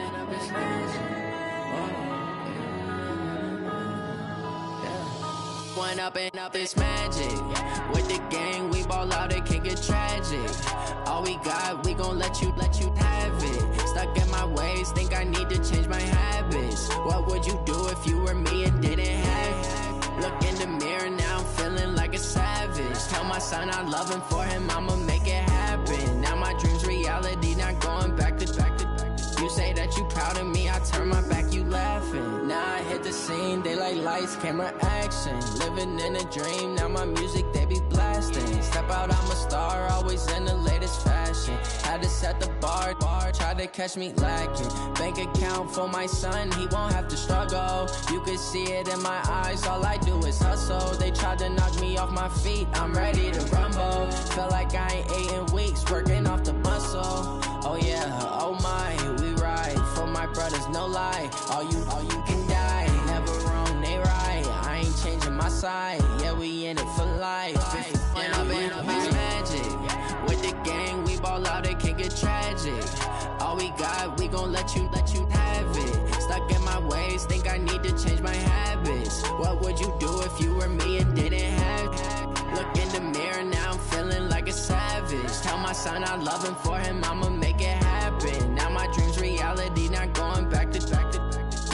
up this magic. One up and up this magic. With the gang, we ball out, it can get tragic. All we got, we gon' let you have it. Stuck in my ways, think I need to change my habits. What would you do if you were me and didn't have it? Look in the mirror, now I'm feeling like a savage. Tell my son I love him, for him I'ma make it happen. Now my dream's reality, not going back to. You say that you proud of me, I turn my back, you laughing. Now I hit the scene, they like lights, camera, action. Living in a dream, now my music, they be blasting. Step out, I'm a star, always in the latest fashion. Had to set the bar, try to catch me lacking. Bank account for my son, he won't have to struggle. You can see it in my eyes, all I do is hustle. They tried to knock me off my feet, I'm ready to rumble. Felt like I ain't ate in weeks, working off the muscle. Oh yeah, oh my, we ride for my brothers, no lie. All you can die, never wrong, they right. I ain't changing my side, yeah, we in it for life. When up and up is magic. With the gang, we ball out, it can get tragic. All we got, we gon' let you have it. Stuck in my ways, think I need to change my habits. What would you do if you were me and didn't have it? Look in the mirror, now I'm feeling like a savage. Tell my son I love him, for him I'ma make it happen. Now my dream's reality, not going back to.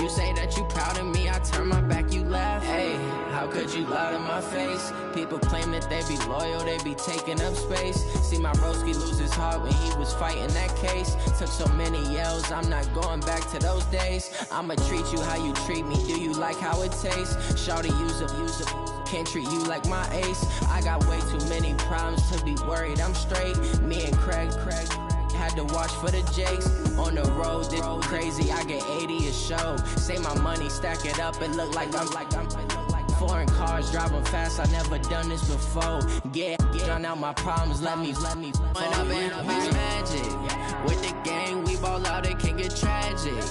You say that you proud of me, I turn my back, you laugh. Hey, how could you lie to my face? People claim that they be loyal, they be taking up space. See my broski lose his heart when he was fighting that case. Took so many yells, I'm not going back to those days. I'ma treat you how you treat me, do you like how it tastes? Shawty, use up, can't treat you like my ace. I got way too many problems to be worried, I'm straight. Me and Craig had to watch for the jakes. On the road, this crazy, I get 80 a show. Say my money, stack it up, it look like I'm foreign cars, driving fast, I never done this before. Yeah, drown out my problems, let me When up and up is magic. With the gang, we ball out, it can get tragic.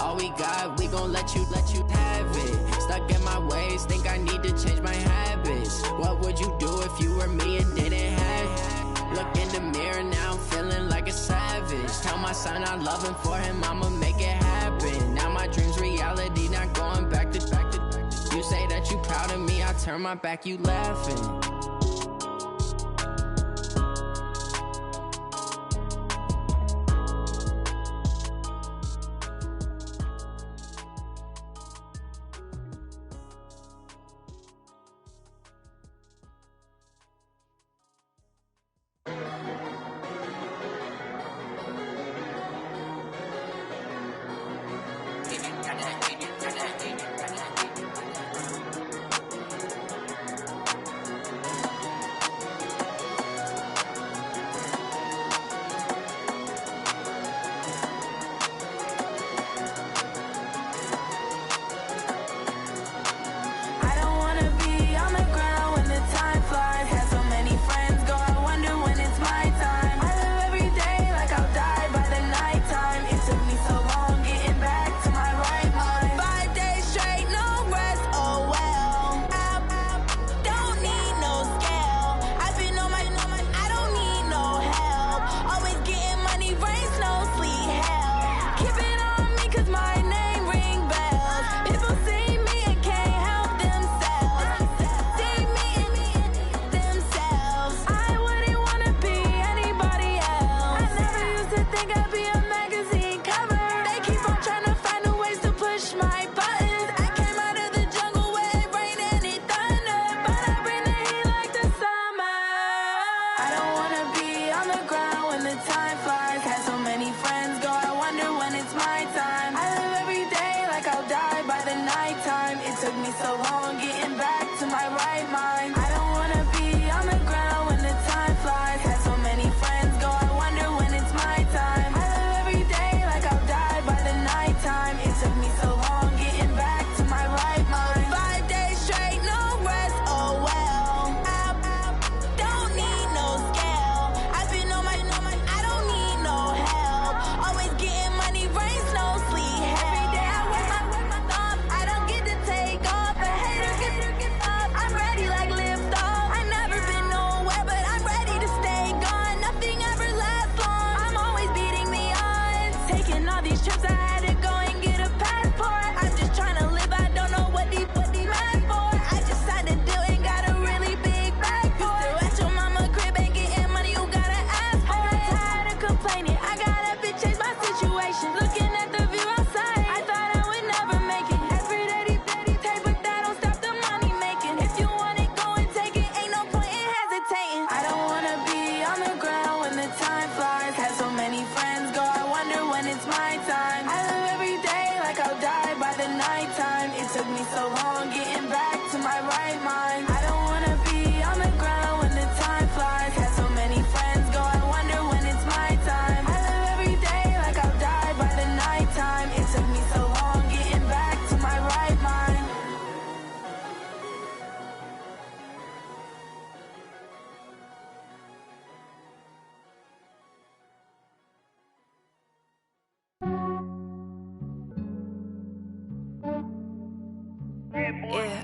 All we got, we gon' let you have it. Stuck in my ways, think I need to change my habits. What would you do if you were me and didn't have it? Look in the mirror, now I'm feeling like a savage. Tell my son I love him, for him I'ma make it happen. Now my dream's reality, not going back to. You say that you proud of me, I turn my back, you laughing.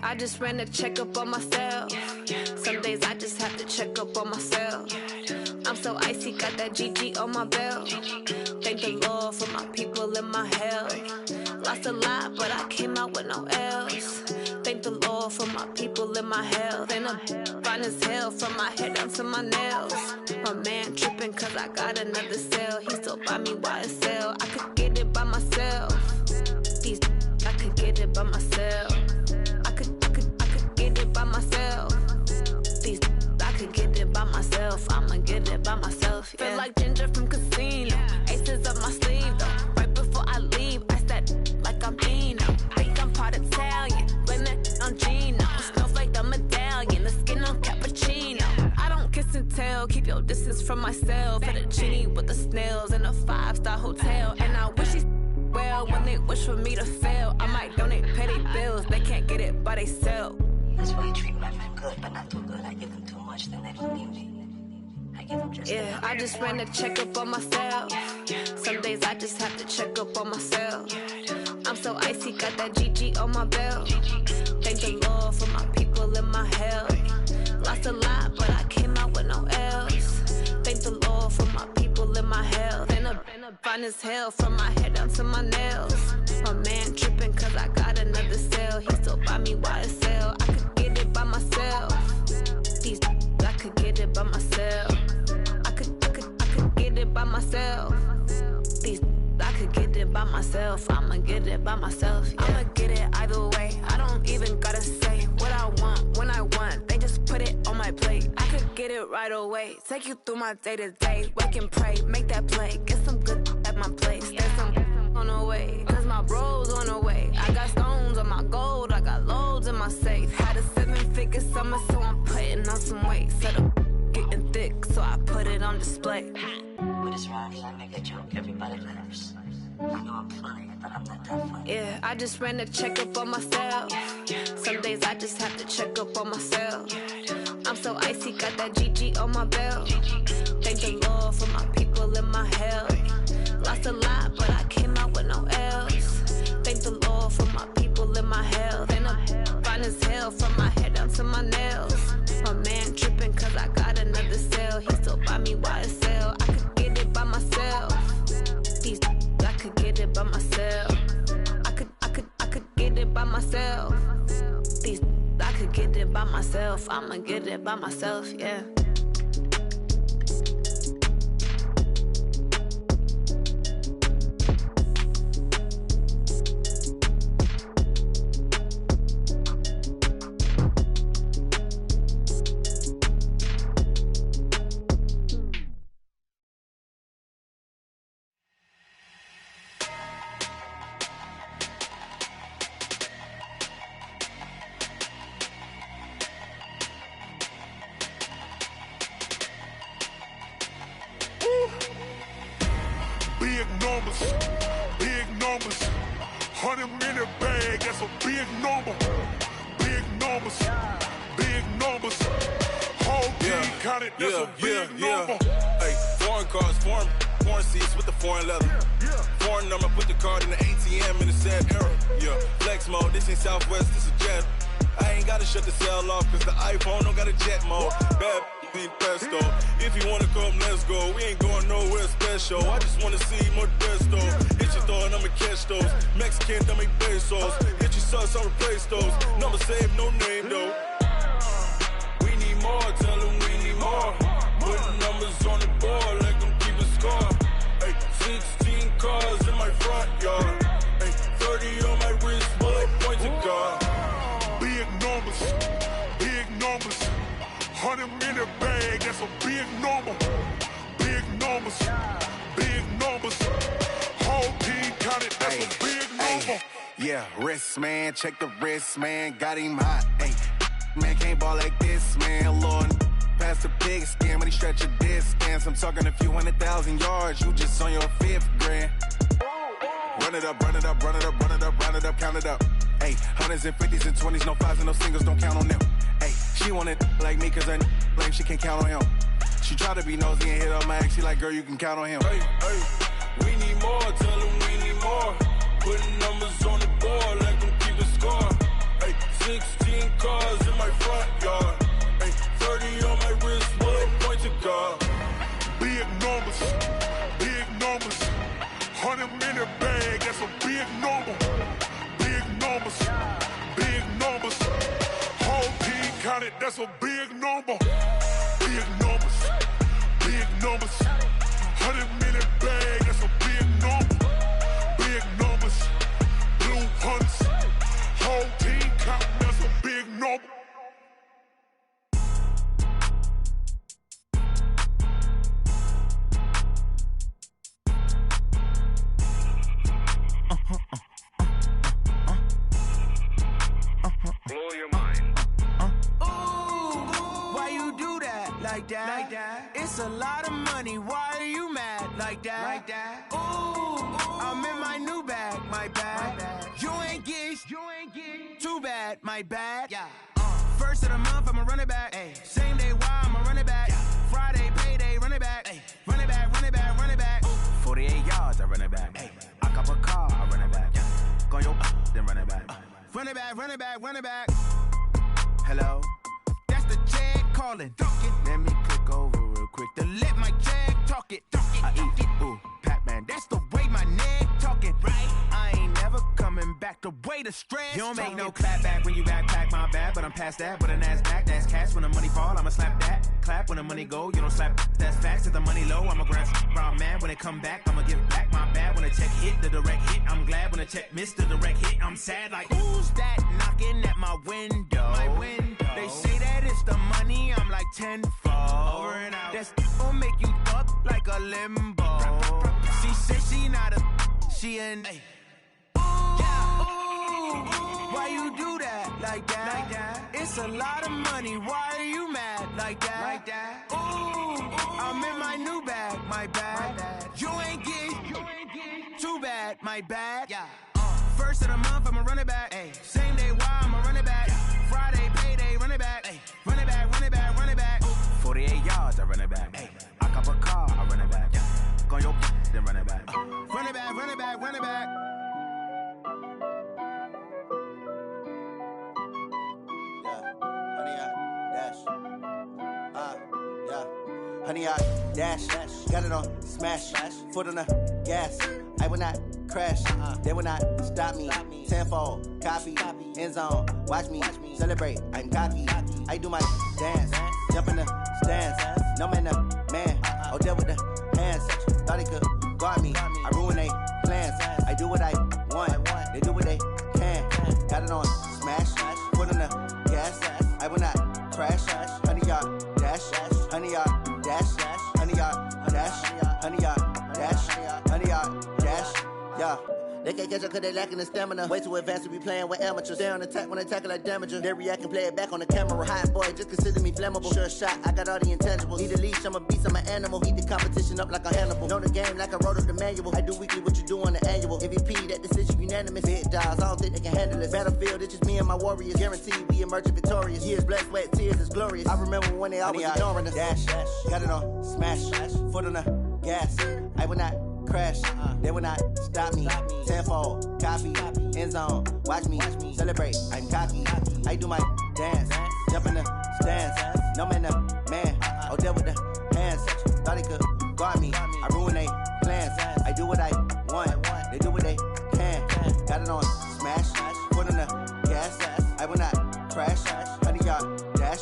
I just ran a checkup on myself. Some days I just have to check up on myself. I'm so icy, got that GG on my belt. Thank the Lord for my people in my health. Lost a lot, but I came out with no L's. Thank the Lord for my people in my health. And I'm fine as hell from my head down to my nails. My man tripping cause I got another cell. He still buy me YSL. I could get it by myself. These I could get it by myself. I could get it by myself. These I could get it by myself. I'ma get it by myself. Yeah. Feel like Ginger from Casino. Aces up my sleeve though. Right before I leave, I said like I'm Dino. Think I'm part Italian. Blame it on Gino. Snowflake the medallion. The skin on cappuccino. I don't kiss and tell. Keep your distance from myself. Fettuccine with the snails in a 5-star hotel. And I wish he's well when they wish for me to fail. I might donate petty bills. They can't get it by themselves. That's why you treat my friend good, but not too good. I give them too much, then they believe me. I give them just yeah, I just ran a checkup on myself. Some days I just have to check up on myself. I'm so icy, got that GG on my belt. Thank the Lord for my people in my health. Lost a lot, but I came out with no L's. Thank the Lord for my people in my health. And I'm fine as hell from my head down to my nails. My man tripping cause I got another cell. He still buy me YSL. I could get it by myself. These I could get it by myself. I could get it by myself. These I could get it by myself. I'ma get it by myself. Yeah. I'ma get it either way. I don't even gotta say what I want when I want. They just put it on my plate. I could get it right away. Take you through my day to day. Wake and pray, make that play. Get some good at my place. There's some on the way. Cause my bro's on the way. I got stones on my gold. I got loads in my safe. Had a 7-figure summer, so I'm putting on some weight. Set up getting thick, so I put it on display. With this rhymes, I make a joke, everybody laughs. I know I'm funny, but I'm not that funny. Yeah, I just ran a checkup on myself. Some days I just have to check up on myself. I'm so icy, got that GG on my belt. Thank the Lord for my people in my health. Lost a lot, but I came out with no L's. Thank the Lord for my people in my health. And I'm fine as hell from my head down to my nails. My man tripping cause I got another cell. He still buy me YSL. I could get it by myself. These I could get it by myself. I could get it by myself. These I could get it by myself. I'ma get it by myself, yeah. Big numbers, 100-minute bag, that's a big number. Big numbers, whole team counted, that's a big number. Hey, foreign cars, foreign seats with the foreign leather. Foreign number, put the card in the ATM in the sad era. Yeah, flex mode, this ain't Southwest, this is jet. I ain't gotta shut the cell off, cause the iPhone don't got a jet mode. Bad ain't pesto. If you wanna come, let's go. We ain't going nowhere special. I just wanna see more Modesto. Hit your thought, I'ma catch those. Mexican, don't make pesos. Hit your sauce, I'll replace those. Number save, no name though. We need more, tell them we need more. Putting numbers on the board like I'm keeping score. Hey, 16 cars in my front yard. Hey, 30 on my wrist, bullet point to God. Big numbers, 100-minute bag, that's a big number. Big numbers, whole team counted, that's a big number. Yeah, wrist man, check the wrist man, got him hot. Ay, man can't ball like this, man. Lord, past the big skin, but he stretch a distance. I'm talking a few 100,000 yards, you just on your 5th grand. Run it up, count it up. Ay, 100s and 50s and 20s, no 5s and no singles, don't count on them. Ay, she want it like me, cause her lame, she can't count on him. She try to be nosy and hit on my ex, she like, girl, you can count on him. Hey, we need more, tell them we need more. Putting numbers on the board like I'm keeping score. Hey, 16 like that. It's a lot of money, why are you mad like that? Ooh, I'm in my new bag, my bad. You ain't get too bad, my bad. First of the month, I'ma run it back. Same day, why I'ma run it back. Friday, payday, run it back. Run it back, run it back, run it back. 48 yards, I run it back. I cop a car, I run it back. Go your then run it back. Run it back, run it back, run it back. Hello? That's the jag calling. Let me click over real quick to let my jag talk it. I eat it, ooh, Pac-Man. That's the way my neck talking, right? I ain't never coming back the way the stress. You don't make no clap back when you backpack my bad, but I'm past that. With a NASDAQ, that's cash. When the money fall, I'ma slap that. Clap when the money go, you don't slap. That's facts. If the money low, I'ma grab brown man. When it come back, I'ma give back my bad. When the check hit, the direct hit. I'm glad when the check missed the direct hit. I'm sad like, who's that knocking at my window? They say that it's the money, I'm like tenfold. Over and out. That's gon' make you fuck like a limbo. She said she not a, she an. Why you do that like that? It's a lot of money, why are you mad like that? Ooh, I'm in my new bag, my bad. You ain't get too bad, my bad. First of the month, I'ma run it back. Same day, why I'ma run it back. Friday, payday, run it back. Run it back, run it back, run it back. 48 yards, I run it back. I cop a car, I run it back. Go your then run it back. Run it back, run it back, run it back. Honey, I dash, got it on smash, foot on the gas. I will not crash, they will not stop me. Tenfold, copy, end zone, watch me celebrate. I'm cocky, I do my dance, jump in the stands. No man, man, oh there with the hands. Thought he could guard me, I ruin they plans. I do what I want, they do what they can. Got it on smash, foot on the gas. I will not crash, honey, y'all dash, honey, y'all dash, honey, y'all dash, honey, y'all dash, honey, y'all dash, yeah. They can't catch up cause they lacking the stamina. Way too advanced to be playing with amateurs. Stay on attack when they tackle like damager. They react and play it back on the camera. Hot boy, just consider me flammable. Sure shot, I got all the intangibles. Need a leash, I'm a beast, I'm an animal. Eat the competition up like a Hannibal. Know the game like I wrote up the manual. I do weekly what you do on the annual. MVP, that decision unanimous. Big dogs, I don't think they can handle it. Battlefield, it's just me and my warriors. Guaranteed we emerge victorious. Years, blood, sweat, tears, it's glorious. I remember when they always ignoring us. Dash, got it on smash, foot on the gas. I will not crash, they will not stop me. Tenfold, copy, end zone, watch me celebrate. I'm cocky, I do my dance, jump in the stands. No man, man, oh there with the hands. Thought he could guard me, I ruin they plans. I do what I want, they do what they can. Got it on smash, foot on the gas. I will not crash, honey y'all dash,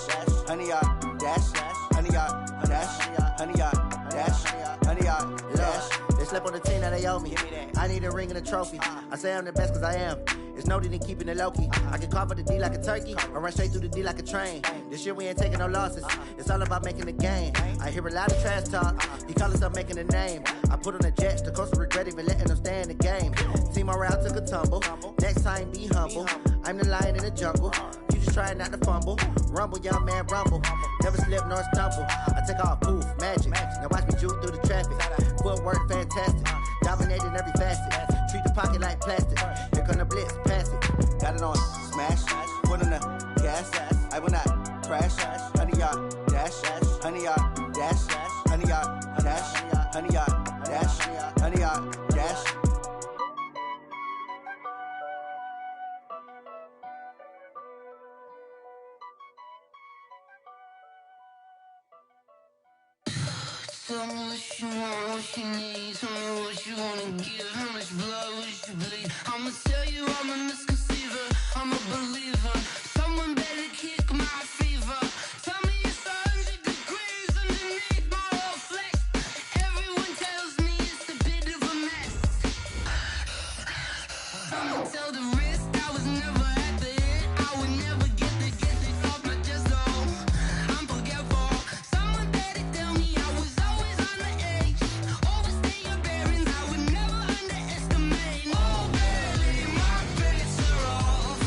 honey y'all dash, honey y'all dash, honey y'all dash, honey y'all dash. They slept on the team that they owe me. I need a ring and a trophy. I say I'm the best cause I am. It's no need in keeping it low-key. I can carve up the D like a turkey or run straight through the D like a train. This year we ain't taking no losses. It's all about making the game. I hear a lot of trash talk. He call himself making a name. I put on the jets, the coast regret even letting them stay in the game. Team morale took a tumble. Next time be humble. I'm the lion in the jungle. You just trying not to fumble. Rumble, young man, rumble. Never slip nor stumble. I take off, poof, magic. Now watch me juke through the traffic. Footwork fantastic. Dominating every facet. Treat the pocket like plastic. Here come the blitz, pass it. Got it on smash. Foot on the gas. I will not crash. Honey, y'all dash. Honey, y'all dash. Honey, y'all dash. Honey, y'all dash. Honey, y'all dash. Tell me what you want, what you need. Tell me what you wanna give. How much blood would you bleed? I'ma tell you I'm a misconceiver. I'm a believer. Someone better kick my fever. Tell me it's 100 degrees underneath my whole flesh. Everyone tells me it's a bit of a mess. I'ma tell the risk I was never at the hit. I would never get this off my chest though. I'm forgetful. Someone better tell me I was always on the edge. Overstay your bearings, I would never underestimate. Oh baby, my bets are off.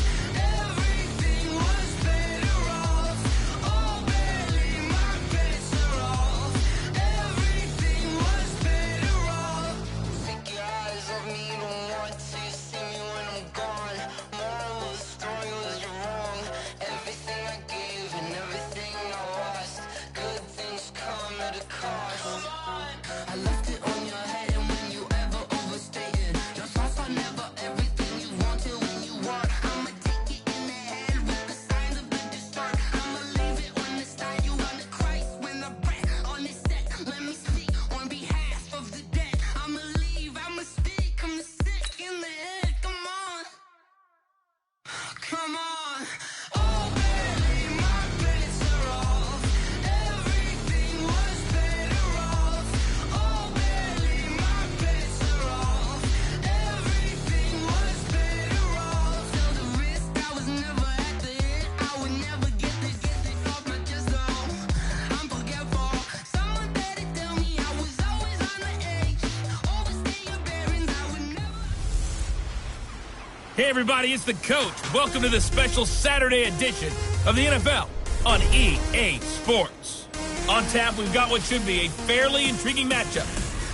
Hey, everybody, it's the coach. Welcome to the special Saturday edition of the NFL on EA Sports. On tap, we've got what should be a fairly intriguing matchup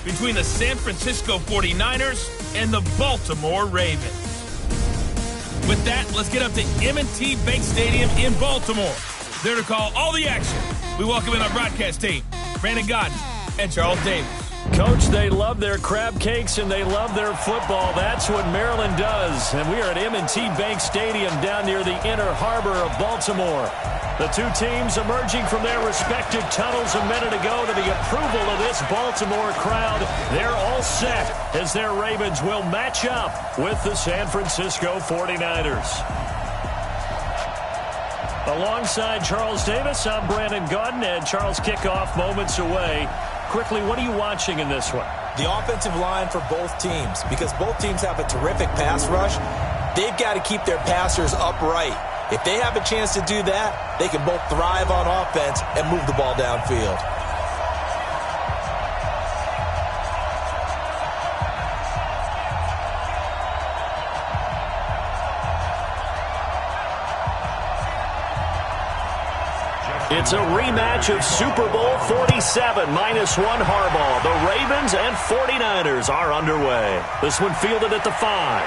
between the San Francisco 49ers and the Baltimore Ravens. With that, let's get up to M&T Bank Stadium in Baltimore. There to call all the action, we welcome in our broadcast team, Brandon Godden and Charles Davis. Coach, they love their crab cakes and they love their football. That's what Maryland does. And we are at M&T Bank Stadium down near the inner harbor of Baltimore. The two teams emerging from their respective tunnels a minute ago to the approval of this Baltimore crowd. They're all set as their Ravens will match up with the San Francisco 49ers. Alongside Charles Davis, I'm Brandon Godden, and Charles, kickoff moments away. Quickly, what are you watching in this one? The offensive line for both teams, because both teams have a terrific pass rush. They've got to keep their passers upright. If they have a chance to do that, they can both thrive on offense and move the ball downfield. It's a rematch of Super Bowl 47 -1 Harbaugh. The Ravens and 49ers are underway. This one fielded at the 5.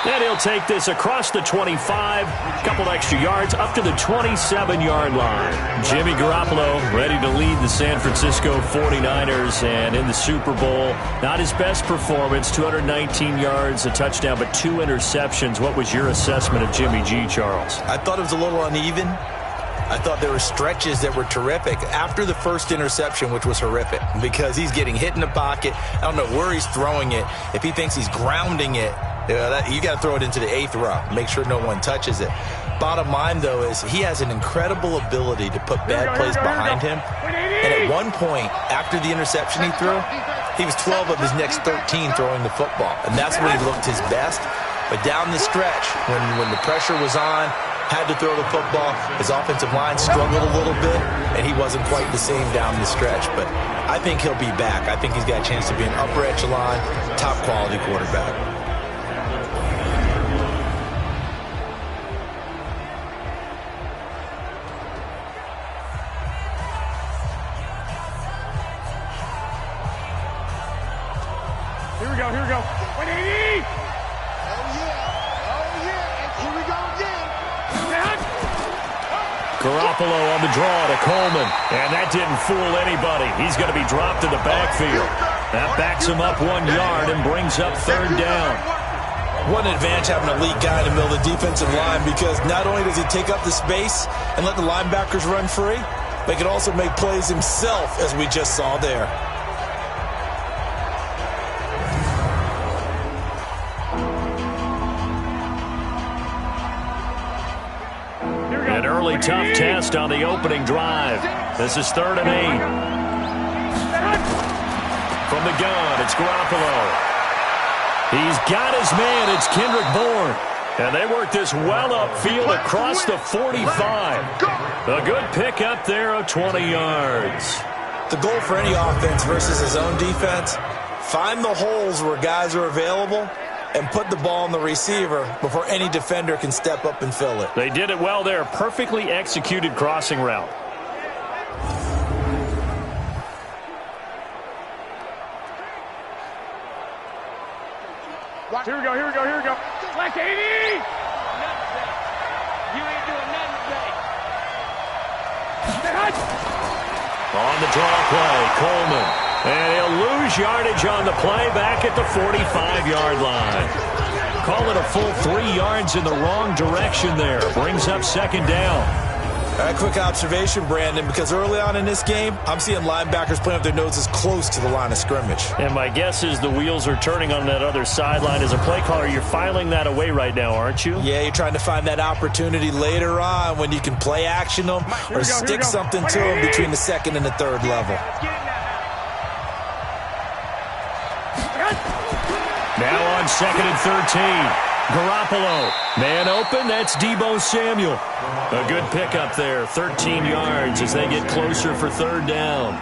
And he'll take this across the 25, a couple extra yards, up to the 27-yard line. Jimmy Garoppolo ready to lead the San Francisco 49ers, and in the Super Bowl, not his best performance, 219 yards, a touchdown, but 2 interceptions. What was your assessment of Jimmy G, Charles? I thought it was a little uneven. I thought there were stretches that were terrific after the first interception, which was horrific because he's getting hit in the pocket. I don't know where he's throwing it. If he thinks he's grounding it, you got to throw it into the 8th row. Make sure no one touches it. Bottom line, though, is he has an incredible ability to put bad plays behind him. And at one point, after the interception he threw, he was 12 of his next 13 throwing the football. And that's when he looked his best. But down the stretch, when the pressure was on, had to throw the football, his offensive line struggled a little bit, and he wasn't quite the same down the stretch. But I think he'll be back. I think he's got a chance to be an upper echelon, top-quality quarterback. Here we go. 180! Oh, yeah. And here we go again. Garoppolo on the draw to Coleman. And that didn't fool anybody. He's going to be dropped in the backfield. That backs him up 1 yard and brings up 3rd down. What an advantage having an elite guy in the middle of the defensive line, because not only does he take up the space and let the linebackers run free, but he can also make plays himself, as we just saw there. An early tough test on the opening drive. This is 3rd and 8. From the gun, it's Garoppolo. He's got his man. It's Kendrick Bourne. And they work this well upfield across the 45. A good pick up there of 20 yards. The goal for any offense versus his own defense, find the holes where guys are available and put the ball on the receiver before any defender can step up and fill it. They did it well there. Perfectly executed crossing route. Here we go. Black 80! You ain't doing nothing today. On the draw play, Coleman. And he'll lose yardage on the play back at the 45-yard line. Call it a full 3 yards in the wrong direction there. Brings up 2nd down. A quick observation, Brandon, because early on in this game, I'm seeing linebackers playing with their noses close to the line of scrimmage. And my guess is the wheels are turning on that other sideline. As a play caller, you're filing that away right now, aren't you? Yeah, you're trying to find that opportunity later on when you can play action them or stick something to them between the 2nd and the 3rd level. Now on 2nd and 13. Garoppolo. Man open, that's Deebo Samuel. A good pickup there, 13 yards as they get closer for 3rd down.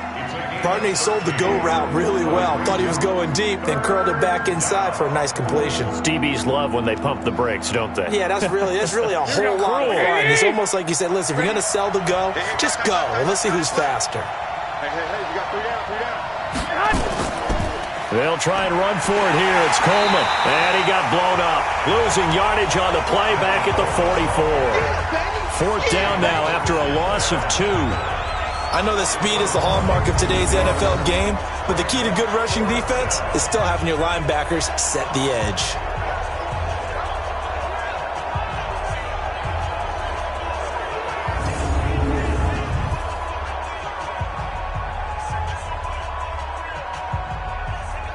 Barney sold the go route really well. Thought he was going deep, then curled it back inside for a nice completion. DBs love when they pump the brakes, don't they? Yeah, that's really a whole lot of fun. It's almost like you said, listen, if you're going to sell the go, just go, and let's see who's faster. Hey, you got 3 down. They'll try and run for it here. It's Coleman, and he got blown up. Losing yardage on the play back at the 44. 4th down now after a loss of 2. I know that speed is the hallmark of today's NFL game, but the key to good rushing defense is still having your linebackers set the edge.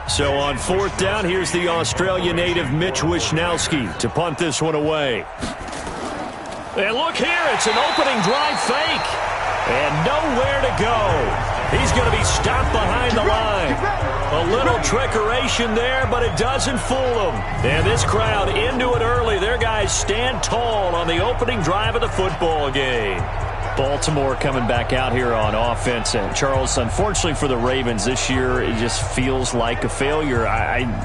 So on 4th down, here's the Australia native Mitch Wishnowsky to punt this one away. And look here, it's an opening drive fake. And nowhere to go. He's going to be stopped behind the line. A little trickeration there, but it doesn't fool them. And this crowd into it early. Their guys stand tall on the opening drive of the football game. Baltimore coming back out here on offense. And Charles, unfortunately for the Ravens this year, it just feels like a failure.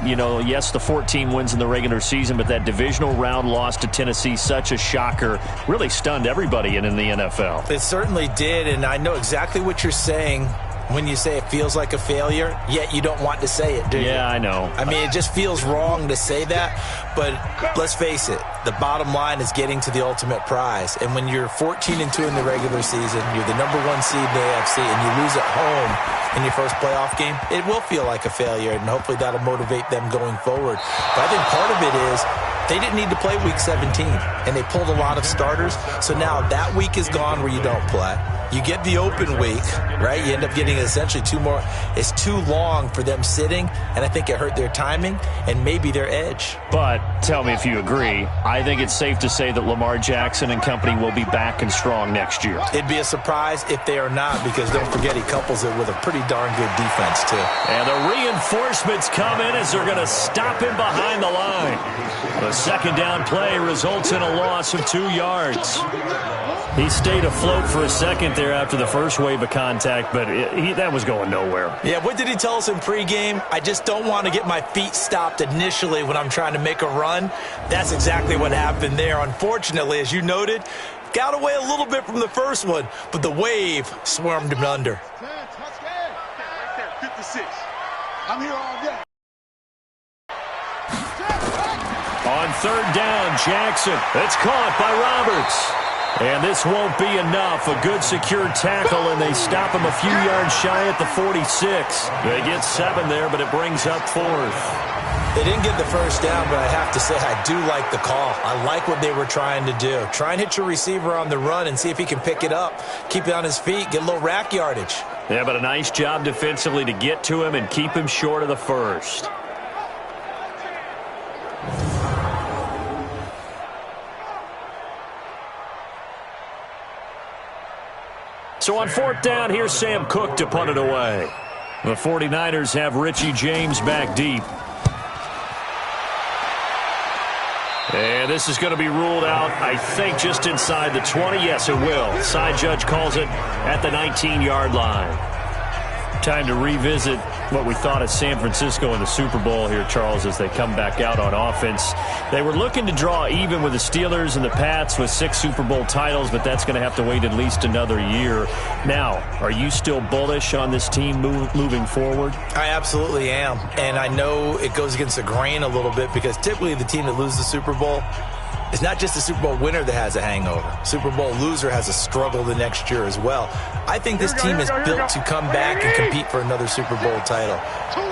Yes, the 14 wins in the regular season, but that divisional round loss to Tennessee, such a shocker, really stunned everybody in the NFL. It certainly did, and I know exactly what you're saying when you say it feels like a failure, yet you don't want to say it, do you? Yeah, I know. I mean, it just feels wrong to say that, but let's face it, the bottom line is getting to the ultimate prize. And when you're 14-2 in the regular season, you're the #1 seed in the AFC, and you lose at home in your first playoff game, it will feel like a failure, and hopefully that'll motivate them going forward. But I think part of it is they didn't need to play Week 17, and they pulled a lot of starters. So now that week is gone where you don't play. You get the open week, right? You end up getting essentially 2 more. It's too long for them sitting, and I think it hurt their timing and maybe their edge. But tell me if you agree. I think it's safe to say that Lamar Jackson and company will be back and strong next year. It'd be a surprise if they are not, because don't forget he couples it with a pretty darn good defense, too. And the reinforcements come in as they're going to stop him behind the line. The 2nd down play results in a loss of 2 yards. He stayed afloat for a second there after the first wave of contact, but that was going nowhere. Yeah, what did he tell us in pregame? I just don't want to get my feet stopped initially when I'm trying to make a run. That's exactly what happened there. Unfortunately, as you noted, got away a little bit from the first one, but the wave swarmed him under. 56. I'm here all day. On 3rd down, Jackson. It's caught by Roberts. And this won't be enough. A good secure tackle, and they stop him a few yards shy at the 46. They get 7 there, but it brings up 4th. They didn't get the first down, but I have to say I do like the call. I like what they were trying to do. Try and hit your receiver on the run and see if he can pick it up. Keep it on his feet, get a little rack yardage. Yeah, but a nice job defensively to get to him and keep him short of the first. So on 4th down, here's Sam Cook to punt it away. The 49ers have Richie James back deep. And this is going to be ruled out, I think, just inside the 20. Yes, it will. Side judge calls it at the 19-yard line. Time to revisit what we thought of San Francisco in the Super Bowl here, Charles, as they come back out on offense. They were looking to draw even with the Steelers and the Pats with 6 Super Bowl titles, but that's going to have to wait at least another year. Now, are you still bullish on this team moving forward? I absolutely am, and I know it goes against the grain a little bit because typically the team that loses the Super Bowl, it's not just the Super Bowl winner that has a hangover. Super Bowl loser has a struggle the next year as well. I think this team is built to come back and compete for another Super Bowl title.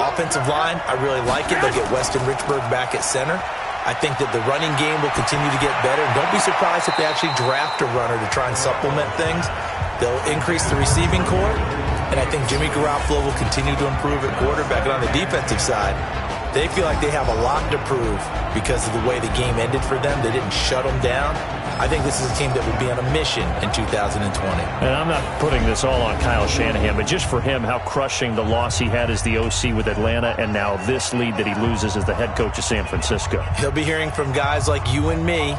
Offensive line, I really like it. They'll get Weston Richburg back at center. I think that the running game will continue to get better. And don't be surprised if they actually draft a runner to try and supplement things. They'll increase the receiving core. And I think Jimmy Garoppolo will continue to improve at quarterback. And on the defensive side, they feel like they have a lot to prove because of the way the game ended for them. They didn't shut them down. I think this is a team that will be on a mission in 2020. And I'm not putting this all on Kyle Shanahan, but just for him, how crushing the loss he had as the OC with Atlanta, and now this lead that he loses as the head coach of San Francisco. He'll be hearing from guys like you and me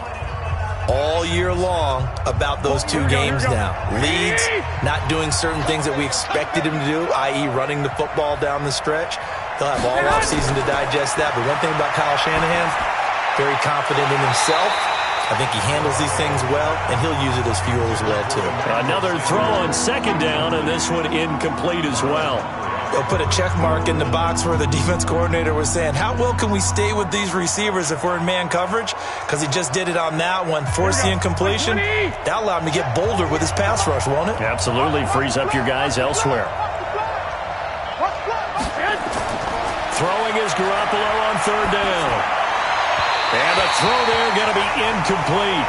all year long about those two games now. Leads, not doing certain things that we expected him to do, i.e. running the football down the stretch. They'll have all offseason to digest that. But one thing about Kyle Shanahan, very confident in himself. I think he handles these things well, and he'll use it as fuel as well, too. Another throw on second down, and this one incomplete as well. They'll put a check mark in the box where the defense coordinator was saying, how well can we stay with these receivers if we're in man coverage? Because he just did it on that one. Forced the incompletion. That allowed him to get bolder with his pass rush, won't it? Absolutely. Frees up your guys elsewhere. Throwing is Garoppolo on third down. And the throw there going to be incomplete.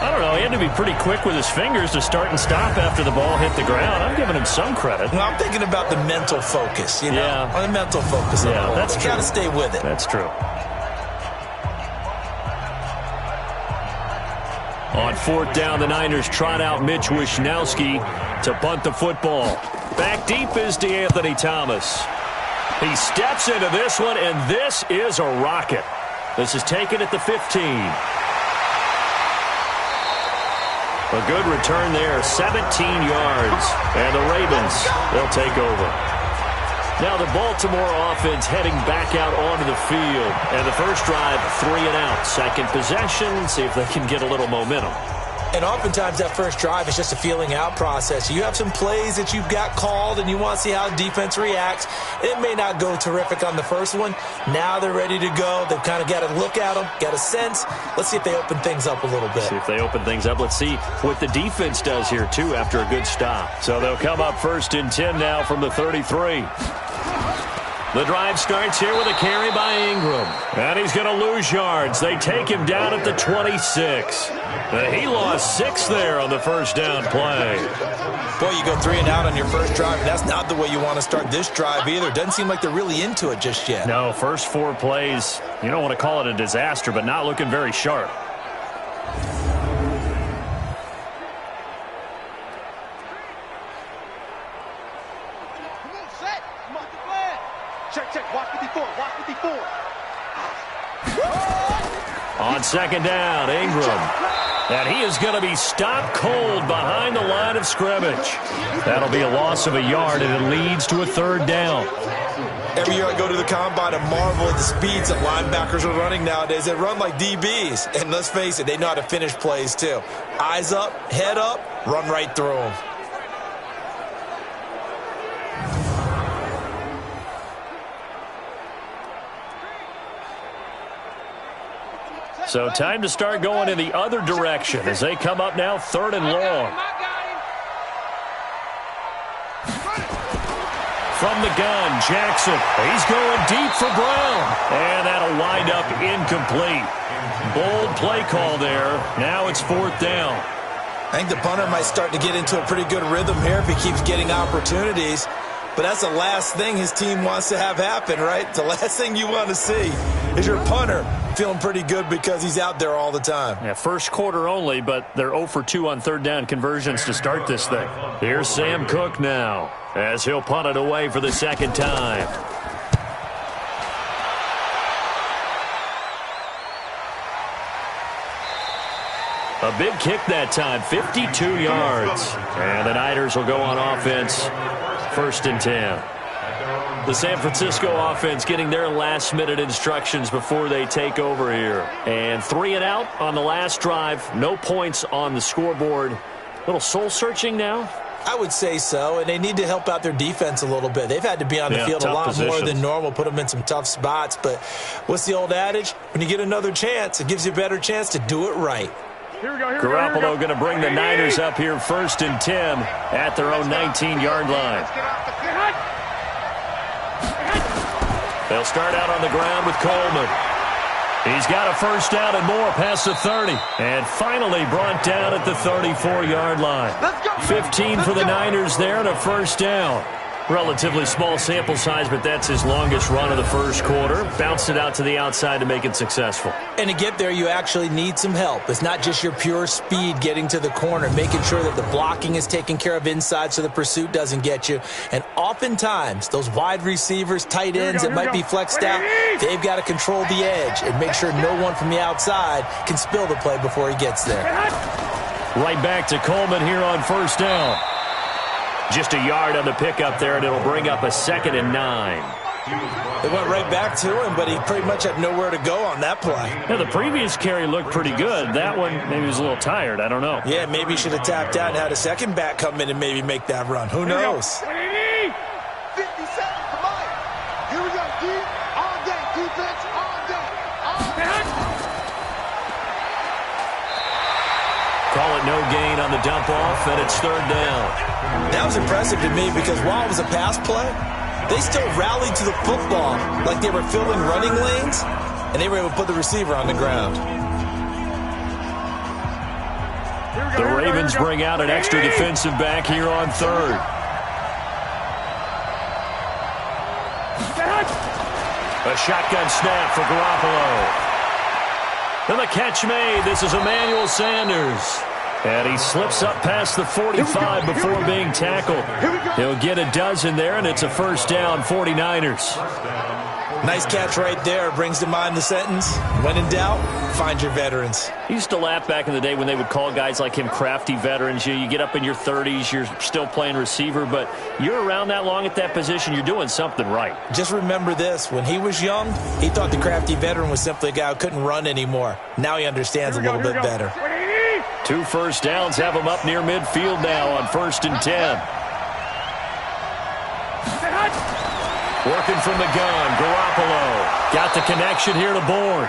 I don't know. He had to be pretty quick with his fingers to start and stop after the ball hit the ground. I'm giving him some credit. Well, I'm thinking about the mental focus, you know? Yeah. On the mental focus. Yeah, that's true. You got to stay with it. That's true. On fourth down, the Niners trot out Mitch Wishnowsky to punt the football. Back deep is DeAnthony Thomas. He steps into this one, and this is a rocket. This is taken at the 15. A good return there, 17 yards. And the Ravens, they'll take over. Now the Baltimore offense heading back out onto the field. And the first drive, 3 and out. Second possession, see if they can get a little momentum. And oftentimes that first drive is just a feeling out process. You have some plays that you've got called and you want to see how defense reacts. It may not go terrific on the first one. Now they're ready to go. They've kind of got to look at them, got a sense. Let's see if they open things up a little bit. See if they open things up. Let's see what the defense does here, too, after a good stop. So they'll come up first and 10 now from the 33. The drive starts here with a carry by Ingram. And he's going to lose yards. They take him down at the 26. He lost 6 there on the first down play. Boy, you go 3 and out on your first drive. That's not the way you want to start this drive either. Doesn't seem like they're really into it just yet. No, first 4 plays, you don't want to call it a disaster, but not looking very sharp. On second down, Ingram. And he is going to be stopped cold behind the line of scrimmage. That'll be a loss of a yard, and it leads to a third down. Every year I go to the combine and marvel at the speeds that linebackers are running nowadays. They run like DBs. And let's face it, they know how to finish plays too. Eyes up, head up, run right through them. So time to start going in the other direction as they come up now 3rd and long. From the gun, Jackson. He's going deep for Brown. And that'll wind up incomplete. Bold play call there. Now it's 4th down. I think the punter might start to get into a pretty good rhythm here if he keeps getting opportunities. But that's the last thing his team wants to have happen, right? The last thing you want to see is your punter feeling pretty good because he's out there all the time. Yeah, first quarter only, but they're 0 for 2 on third down conversions to start this thing. Here's Sam Cook now as he'll punt it away for the second time. A big kick that time, 52 yards. And the Niners will go on offense, 1st and 10. The San Francisco offense getting their last-minute instructions before they take over here. And 3 and out on the last drive. No points on the scoreboard. A little soul-searching now? I would say so, and they need to help out their defense a little bit. They've had to be on the field a lot more than normal, put them in some tough spots. But what's the old adage? When you get another chance, it gives you a better chance to do it right. Garoppolo going to bring the Niners up here 1st and 10 at their own 19-yard line. They'll start out on the ground with Coleman. He's got a first down and more past the 30. And finally brought down at the 34-yard line. 15 for the Niners there and a first down. Relatively small sample size, but that's his longest run of the first quarter. Bounced it out to the outside to make it successful. And to get there, you actually need some help. It's not just your pure speed getting to the corner, making sure that the blocking is taken care of inside so the pursuit doesn't get you. And oftentimes, those wide receivers, tight ends that might be flexed out, they've got to control the edge and make sure no one from the outside can spill the play before he gets there. Right back to Coleman here on first down. Just a yard on the pickup there, and it'll bring up a 2nd and 9. They went right back to him, but he pretty much had nowhere to go on that play. Yeah, the previous carry looked pretty good. That one, maybe he was a little tired. I don't know. Yeah, maybe he should have tapped out and had a second back come in and maybe make that run. Who knows? 50 seconds, come on. Here we go, D. All day, defense, all day. All day. Call it no gain on the dump off, and it's 3rd down. That was impressive to me because while it was a pass play, they still rallied to the football like they were filling running lanes, and they were able to put the receiver on the ground. The Ravens bring out an extra defensive back here on 3rd. A shotgun snap for Garoppolo. And the catch made. This is Emmanuel Sanders. And he slips up past the 45 before being tackled. He'll get a dozen there, and it's a 1st down, 49ers. Nice catch right there. Brings to mind the sentence, when in doubt, find your veterans. He used to laugh back in the day when they would call guys like him crafty veterans. You get up in your 30s, you're still playing receiver, but you're around that long at that position, you're doing something right. Just remember this. When he was young, he thought the crafty veteran was simply a guy who couldn't run anymore. Now he understands a little bit better. 2 first downs have him up near midfield now on 1st and 10. Working from the gun, Garoppolo. Got the connection here to Bourne.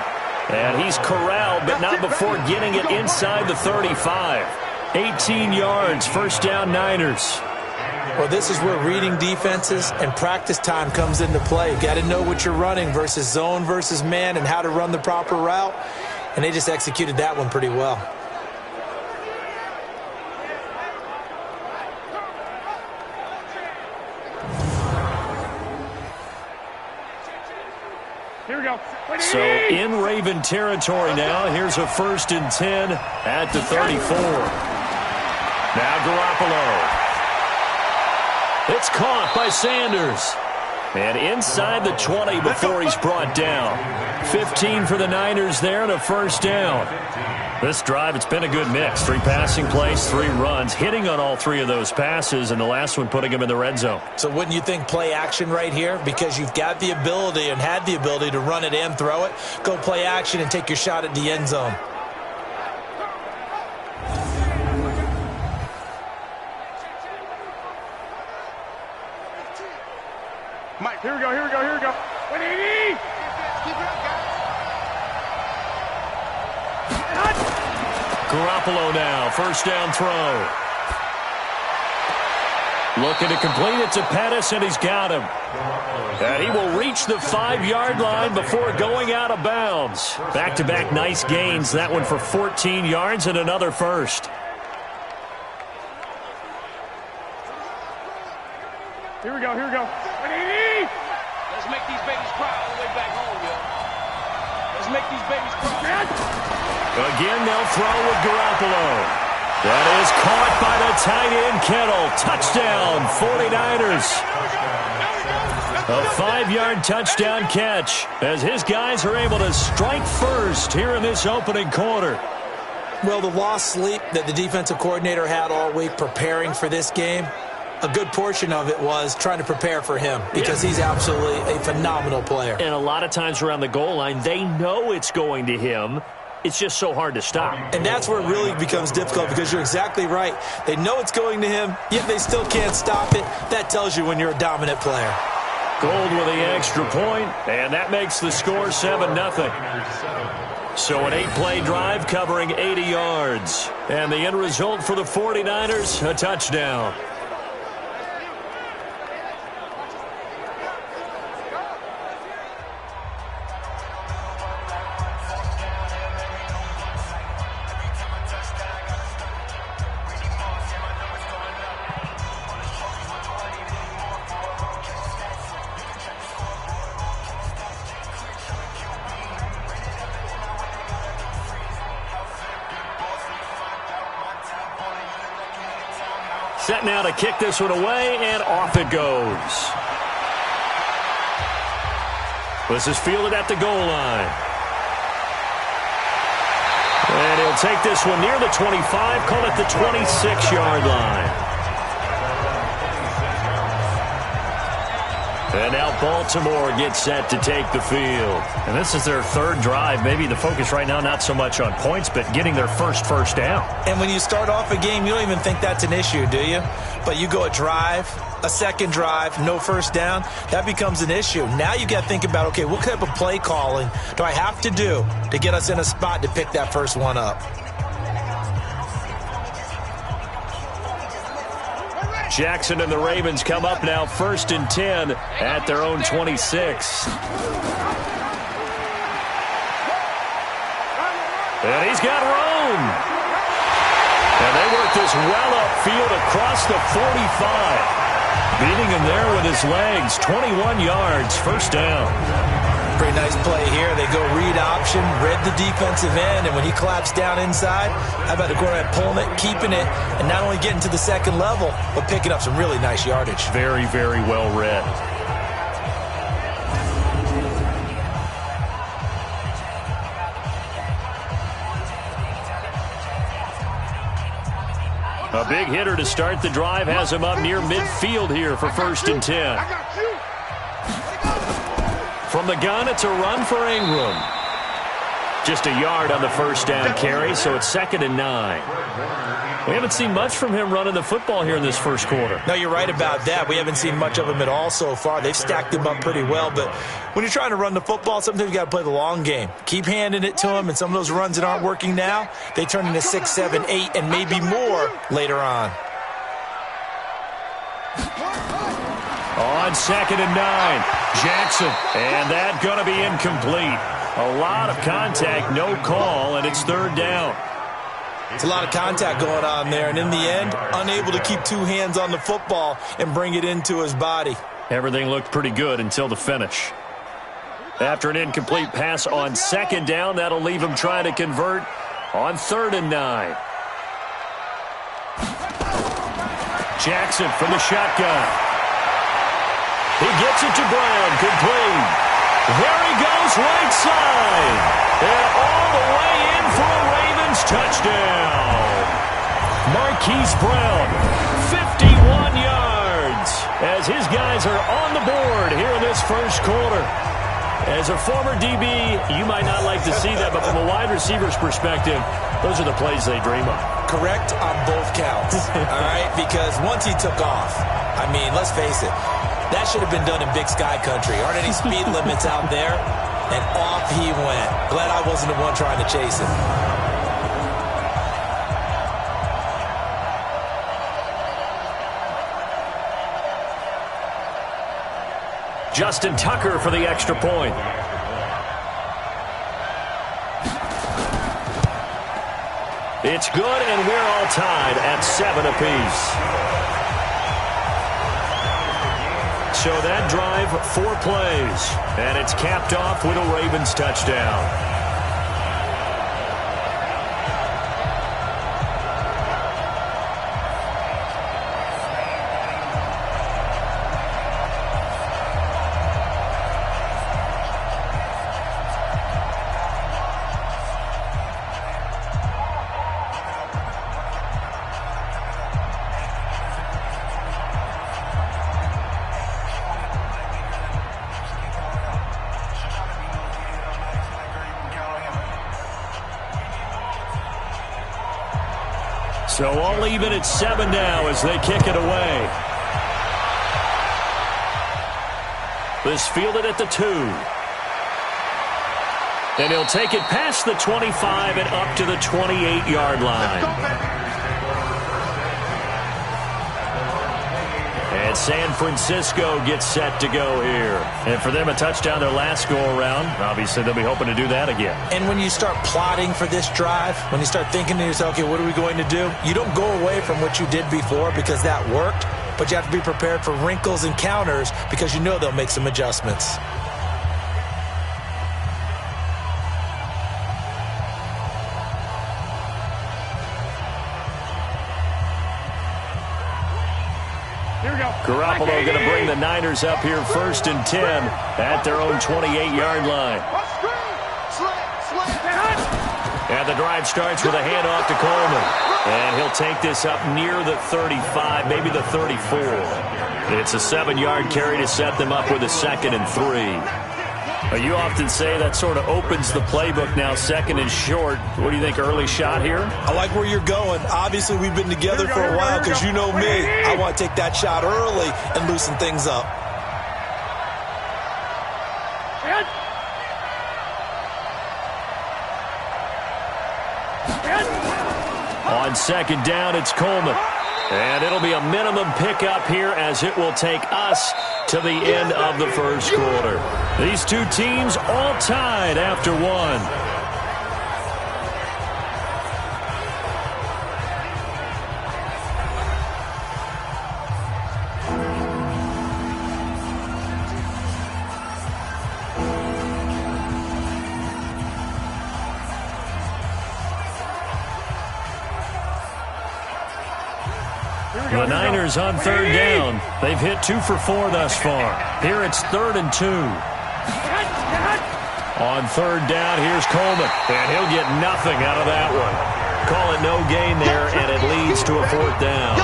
And he's corralled, but not before getting it inside the 35. 18 yards, 1st down, Niners. Well, this is where reading defenses and practice time comes into play. Got to know what you're running versus zone versus man and how to run the proper route. And they just executed that one pretty well. Here we go. So in Raven territory now. Here's a 1st and 10 at the 34. Now Garoppolo. It's caught by Sanders. And inside the 20 before he's brought down. 15 for the Niners there and a 1st down. This drive, it's been a good mix. 3 passing plays, 3 runs, hitting on all 3 of those passes, and the last one putting him in the red zone. So wouldn't you think play action right here? Because you've got the ability and had the ability to run it and throw it. Go play action and take your shot at the end zone. Mike, here we go, here we go, here we go. 180! Keep it up, guys. Garoppolo now, 1st down throw. Looking to complete it to Pettis, and he's got him. And he will reach the 5-yard line before going out of bounds. Back-to-back nice gains. That one for 14 yards and another 1st. Here we go, here we go. 180! Let's make these babies cry all the way back home, yo. Let's make these babies cry. Again, they'll throw with Garoppolo. That is caught by the tight end, Kittle. Touchdown, 49ers. A 5-yard touchdown catch as his guys are able to strike first here in this opening quarter. Well, the lost sleep that the defensive coordinator had all week preparing for this game, a good portion of it was trying to prepare for him because he's absolutely a phenomenal player. And a lot of times around the goal line, they know it's going to him. It's just so hard to stop. And that's where it really becomes difficult because you're exactly right. They know it's going to him, yet they still can't stop it. That tells you when you're a dominant player. Gold with the extra point, and that makes the score 7-0. So an 8-play drive covering 80 yards. And the end result for the 49ers, a touchdown. Set now to kick this one away, and off it goes. This is fielded at the goal line. And he'll take this one near the 25, call it the 26-yard line. And now Baltimore gets set to take the field. And this is their third drive. Maybe the focus right now not so much on points, but getting their first down. And when you start off a game, you don't even think that's an issue, do you? But you go a drive, a second drive, no first down, that becomes an issue. Now you got to think about, okay, what type of play calling do I have to do to get us in a spot to pick that first one up? Jackson and the Ravens come up now 1st and 10 at their own 26. And he's got room. And they work this well upfield across the 45. Beating him there with his legs. 21 yards, first down. Pretty nice play here. They go read option, read the defensive end, and when he collapsed down inside, how about the quarterback pulling it, keeping it, and not only getting to the second level, but picking up some really nice yardage. Very, very well read. A big hitter to start the drive has him up near midfield here for 1st and 10. From the gun, it's a run for Ingram. Just a yard on the first down carry, so it's 2nd and 9. We haven't seen much from him running the football here in this first quarter. No, you're right about that. We haven't seen much of him at all so far. They've stacked him up pretty well, but when you're trying to run the football, sometimes you got to play the long game. Keep handing it to him, and some of those runs that aren't working now, they turn into 6, 7, 8, and maybe more later on. On 2nd and 9, Jackson, and that's going to be incomplete. A lot of contact, no call, and it's 3rd down. It's a lot of contact going on there, and in the end, unable to keep two hands on the football and bring it into his body. Everything looked pretty good until the finish. After an incomplete pass on 2nd down, that'll leave him trying to convert on 3rd and 9. Jackson from the shotgun. He gets it to Brown, complete. There he goes, right side. And all the way in for a Ravens touchdown. Marquise Brown, 51 yards, as his guys are on the board here in this first quarter. As a former DB, you might not like to see that, but from a wide receiver's perspective, those are the plays they dream of. Correct on both counts, all right? Because once he took off, I mean, let's face it, that should have been done in Big Sky Country. Aren't any speed limits out there? And off he went. Glad I wasn't the one trying to chase him. Justin Tucker for the extra point. It's good, and we're all tied at 7 apiece. So that drive, 4 plays, and it's capped off with a Ravens touchdown. So all even at 7 now as they kick it away. This fielded at the 2. And he'll take it past the 25 and up to the 28-yard line. And San Francisco gets set to go here. And for them, a touchdown their last go-around. Obviously, they'll be hoping to do that again. And when you start plotting for this drive, when you start thinking to yourself, okay, what are we going to do? You don't go away from what you did before because that worked, but you have to be prepared for wrinkles and counters because you know they'll make some adjustments. Here we go. Garoppolo going to bring the Niners up here 1st and 10 at their own 28-yard line. And the drive starts with a handoff to Coleman. And he'll take this up near the 35, maybe the 34. It's a 7-yard carry to set them up with a 2nd and 3. You often say that sort of opens the playbook now, 2nd and short. What do you think, early shot here? I like where you're going. Obviously, we've been together for a while because you know me. I want to take that shot early and loosen things up. On 2nd down, it's Coleman. And it'll be a minimum pickup here as it will take us to the end of the 1st quarter. These two teams all tied after 1. The Niners on 3rd down. They've hit 2 for 4 thus far. Here it's 3rd and 2. On 3rd down, here's Coleman. And he'll get nothing out of that one. Call it no gain there, and it leads to a 4th down.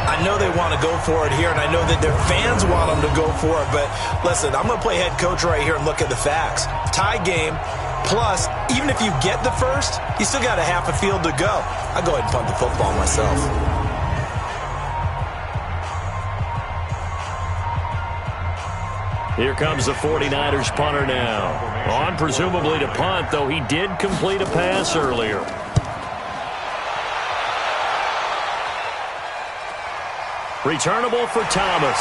I know they want to go for it here, and I know that their fans want them to go for it. But listen, I'm going to play head coach right here and look at the facts. Tie game. Plus, even if you get the first, you still got a half a field to go. I'll go ahead and punt the football myself. Here comes the 49ers punter now. On presumably to punt, though he did complete a pass earlier. Returnable for Thomas.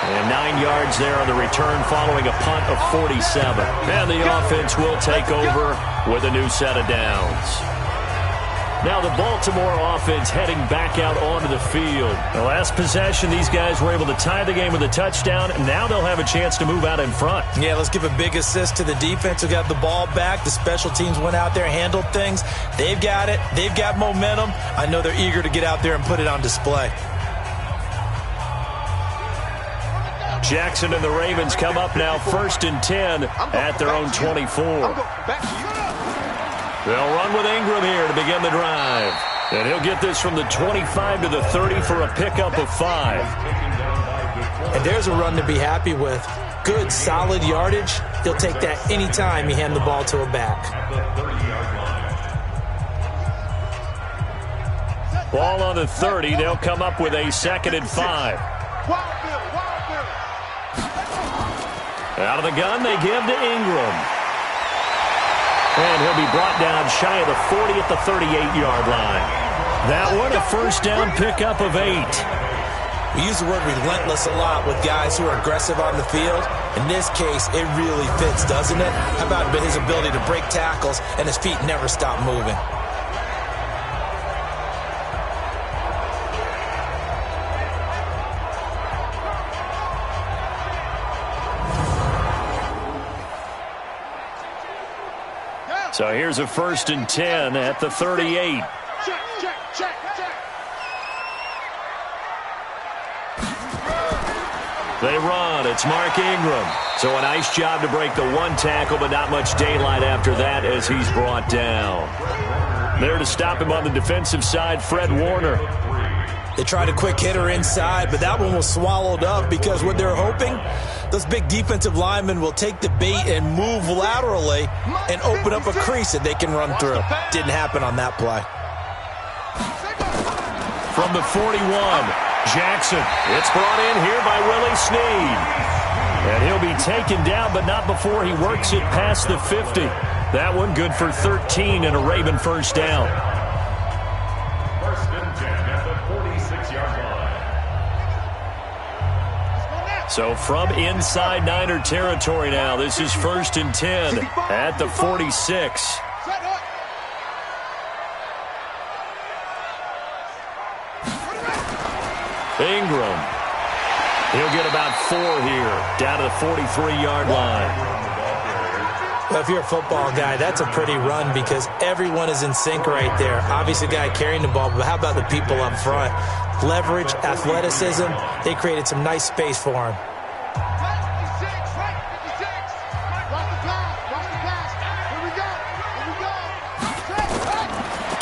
And 9 yards there on the return following a punt of 47. And the offense will take over with a new set of downs. Now the Baltimore offense heading back out onto the field. The last possession, these guys were able to tie the game with a touchdown. And now they'll have a chance to move out in front. Yeah, let's give a big assist to the defense who got the ball back. The special teams went out there, handled things. They've got it. They've got momentum. I know they're eager to get out there and put it on display. Jackson and the Ravens come up now 1st and 10 at their own 24. They'll run with Ingram here to begin the drive. And he'll get this from the 25 to the 30 for a pickup of 5. And there's a run to be happy with. Good, solid yardage. He'll take that anytime you hand the ball to a back. Ball on the 30. They'll come up with a 2nd and 5. Out of the gun, they give to Ingram. And he'll be brought down shy of the 40 at the 38-yard line. That one, a 1st down pickup of 8. We use the word relentless a lot with guys who are aggressive on the field. In this case, it really fits, doesn't it? How about his ability to break tackles and his feet never stop moving? So here's a 1st and 10 at the 38. They run. It's Mark Ingram. So a nice job to break the 1 tackle, but not much daylight after that as he's brought down. There to stop him on the defensive side, Fred Warner. They tried a quick hitter inside, but that one was swallowed up because what they're hoping, those big defensive linemen will take the bait and move laterally and open up a crease that they can run through. Didn't happen on that play. From the 41, Jackson. It's brought in here by Willie Snead. And he'll be taken down, but not before he works it past the 50. That one good for 13 and a Raven 1st down. So from inside Niner territory now, this is 1st and 10 at the 46. Ingram. He'll get about 4 here, down to the 43-yard line. Well, if you're a football guy, that's a pretty run because everyone is in sync right there. Obviously, the guy carrying the ball, but how about the people up front? Leverage, athleticism, they created some nice space for him.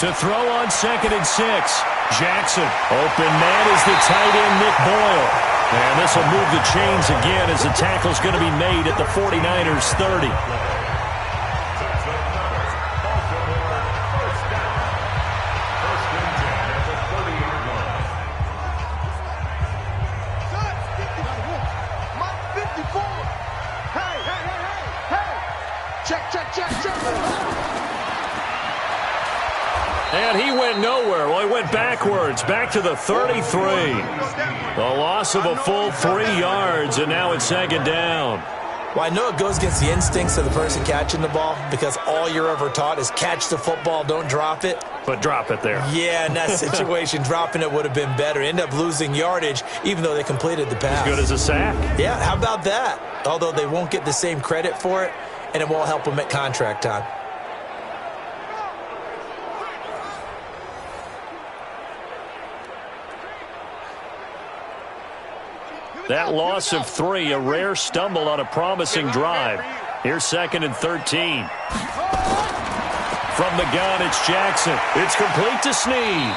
To throw on 2nd and 6. Jackson. Open man is the tight end, Nick Boyle. And this will move the chains again as the tackle's going to be made at the 49ers 30. And he went nowhere. Well, he went backwards, back to the 33. A loss of a full 3 yards, and now it's 2nd down. Well, I know it goes against the instincts of the person catching the ball because all you're ever taught is catch the football, don't drop it. But drop it there. Yeah, in that situation, dropping it would have been better. End up losing yardage, even though they completed the pass. As good as a sack. Yeah, how about that? Although they won't get the same credit for it, and it won't help them at contract time. That loss of 3, a rare stumble on a promising drive. Here's 2nd and 13. From the gun, it's Jackson. It's complete to Snead.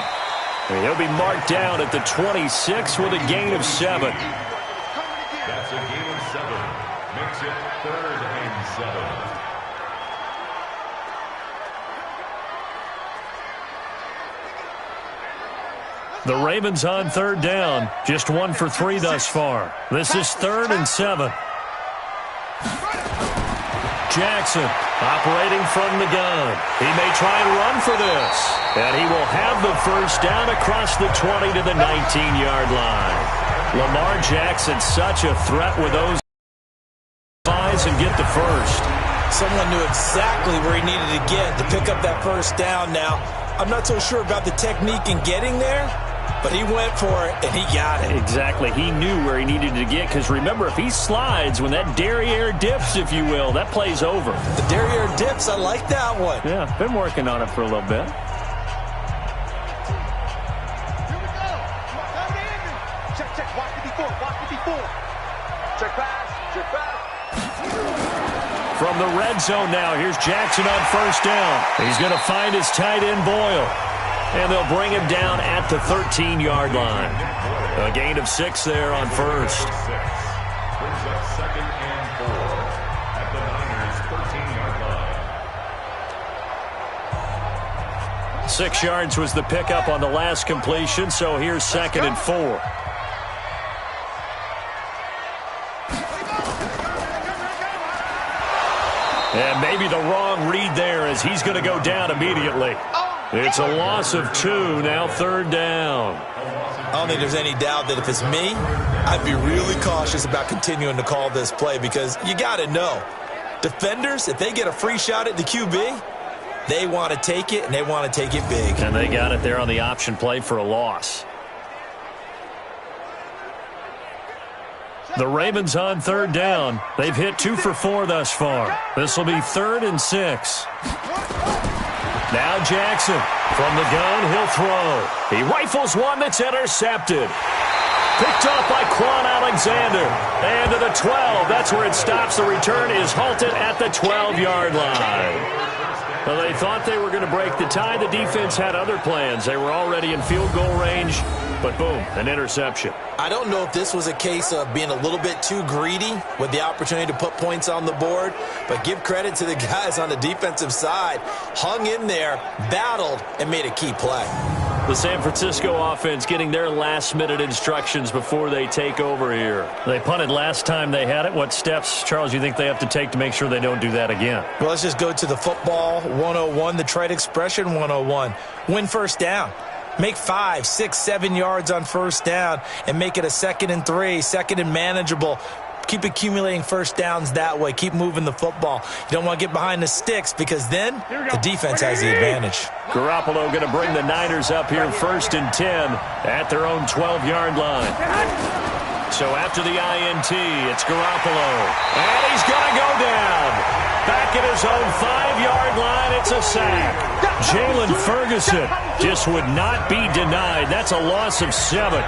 And he'll be marked down at the 26 with a gain of 7. That's a gain of 7. Makes it 3rd and 7. The Ravens on 3rd down. Just 1 for 3 thus far. This is 3rd and 7. Jackson operating from the gun. He may try and run for this. And he will have the first down across the 20 to the 19-yard line. Lamar Jackson, such a threat with those eyes and get the first. Someone knew exactly where he needed to get to pick up that first down. Now, I'm not so sure about the technique in getting there, but he went for it, and he got it. Exactly. He knew where he needed to get, because remember, if he slides, when that derriere dips, if you will, that play's over. The derriere dips, I like that one. Yeah, been working on it for a little bit. Check. Watch the before. Check pass. From the red zone now, here's Jackson on 1st down. He's going to find his tight end, Boyle. And they'll bring him down at the 13-yard line. A gain of 6 there on 1st. Brings up 2nd and 4 at the Niners' 13-yard line. 6 yards was the pickup on the last completion, so here's 2nd and 4. And maybe the wrong read there as he's going to go down immediately. It's a loss of 2, now 3rd down. I don't think there's any doubt that if it's me, I'd be really cautious about continuing to call this play because you got to know, defenders, if they get a free shot at the QB, they want to take it, and they want to take it big. And they got it there on the option play for a loss. The Ravens on 3rd down. They've hit 2 for 4 thus far. This will be 3rd and 6. Now Jackson from the gun, he'll throw. He rifles one that's intercepted. Picked off by Quan Alexander. And to the 12. That's where it stops. The return is halted at the 12-yard line. Well, they thought they were going to break the tie. The defense had other plans. They were already in field goal range. But boom, an interception. I don't know if this was a case of being a little bit too greedy with the opportunity to put points on the board, but give credit to the guys on the defensive side. Hung in there, battled, and made a key play. The San Francisco offense getting their last-minute instructions before they take over here. They punted last time they had it. What steps, Charles, you think they have to take to make sure they don't do that again? Well, let's just go to the football 101, the trade expression 101. Win first down. Make 5, 6, 7 yards on first down and make it a 2nd and 3, 2nd and manageable. Keep accumulating first downs that way. Keep moving the football. You don't want to get behind the sticks because then the defense has the advantage. Garoppolo going to bring the Niners up here 1st and 10 at their own 12-yard line. So after the INT, it's Garoppolo. And he's going to go down. Back at his own 5-yard line, it's a sack. Jalen Ferguson just would not be denied. That's a loss of 7.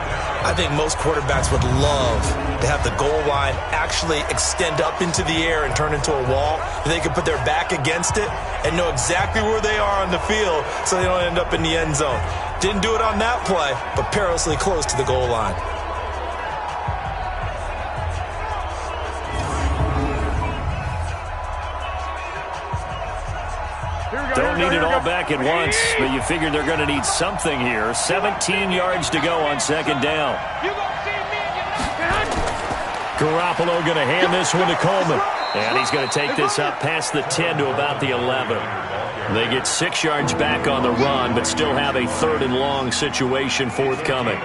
I think most quarterbacks would love to have the goal line actually extend up into the air and turn into a wall. They could put their back against it and know exactly where they are on the field so they don't end up in the end zone. Didn't do it on that play, but perilously close to the goal line. Don't need it all back at once, but you figure they're going to need something here. 17 yards to go on second down. Garoppolo going to hand this one to Coleman. And he's going to take this up past the 10 to about the 11. They get 6 yards back on the run, but still have a 3rd and long situation forthcoming.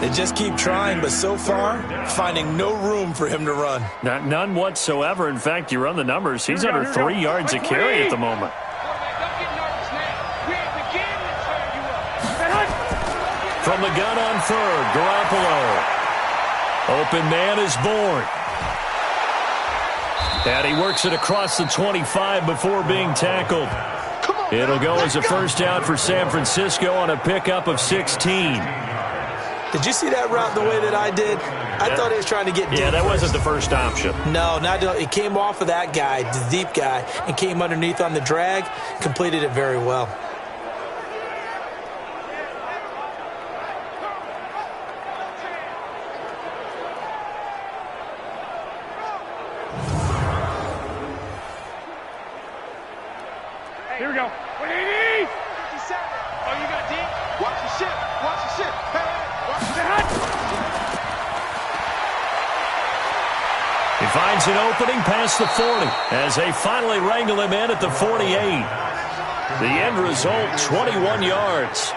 They just keep trying, but so far, finding no room for him to run. None whatsoever. In fact, you run the numbers. He's under 3 yards a carry at the moment. From the gun on 3rd, Garoppolo. Open man is born. And he works it across the 25 before being tackled. It'll go as a first down for San Francisco on a pickup of 16. Did you see that route the way that I did? I thought he was trying to get deep. Yeah, that wasn't the first option. No, it came off of that guy, the deep guy, and came underneath on the drag, completed it very well. Here we go. 180! 57. Oh, you got deep? Watch the ship. Watch the ship. Hey, watch the ship. He finds an opening past the 40 as they finally wrangle him in at the 48. The end result, 21 yards.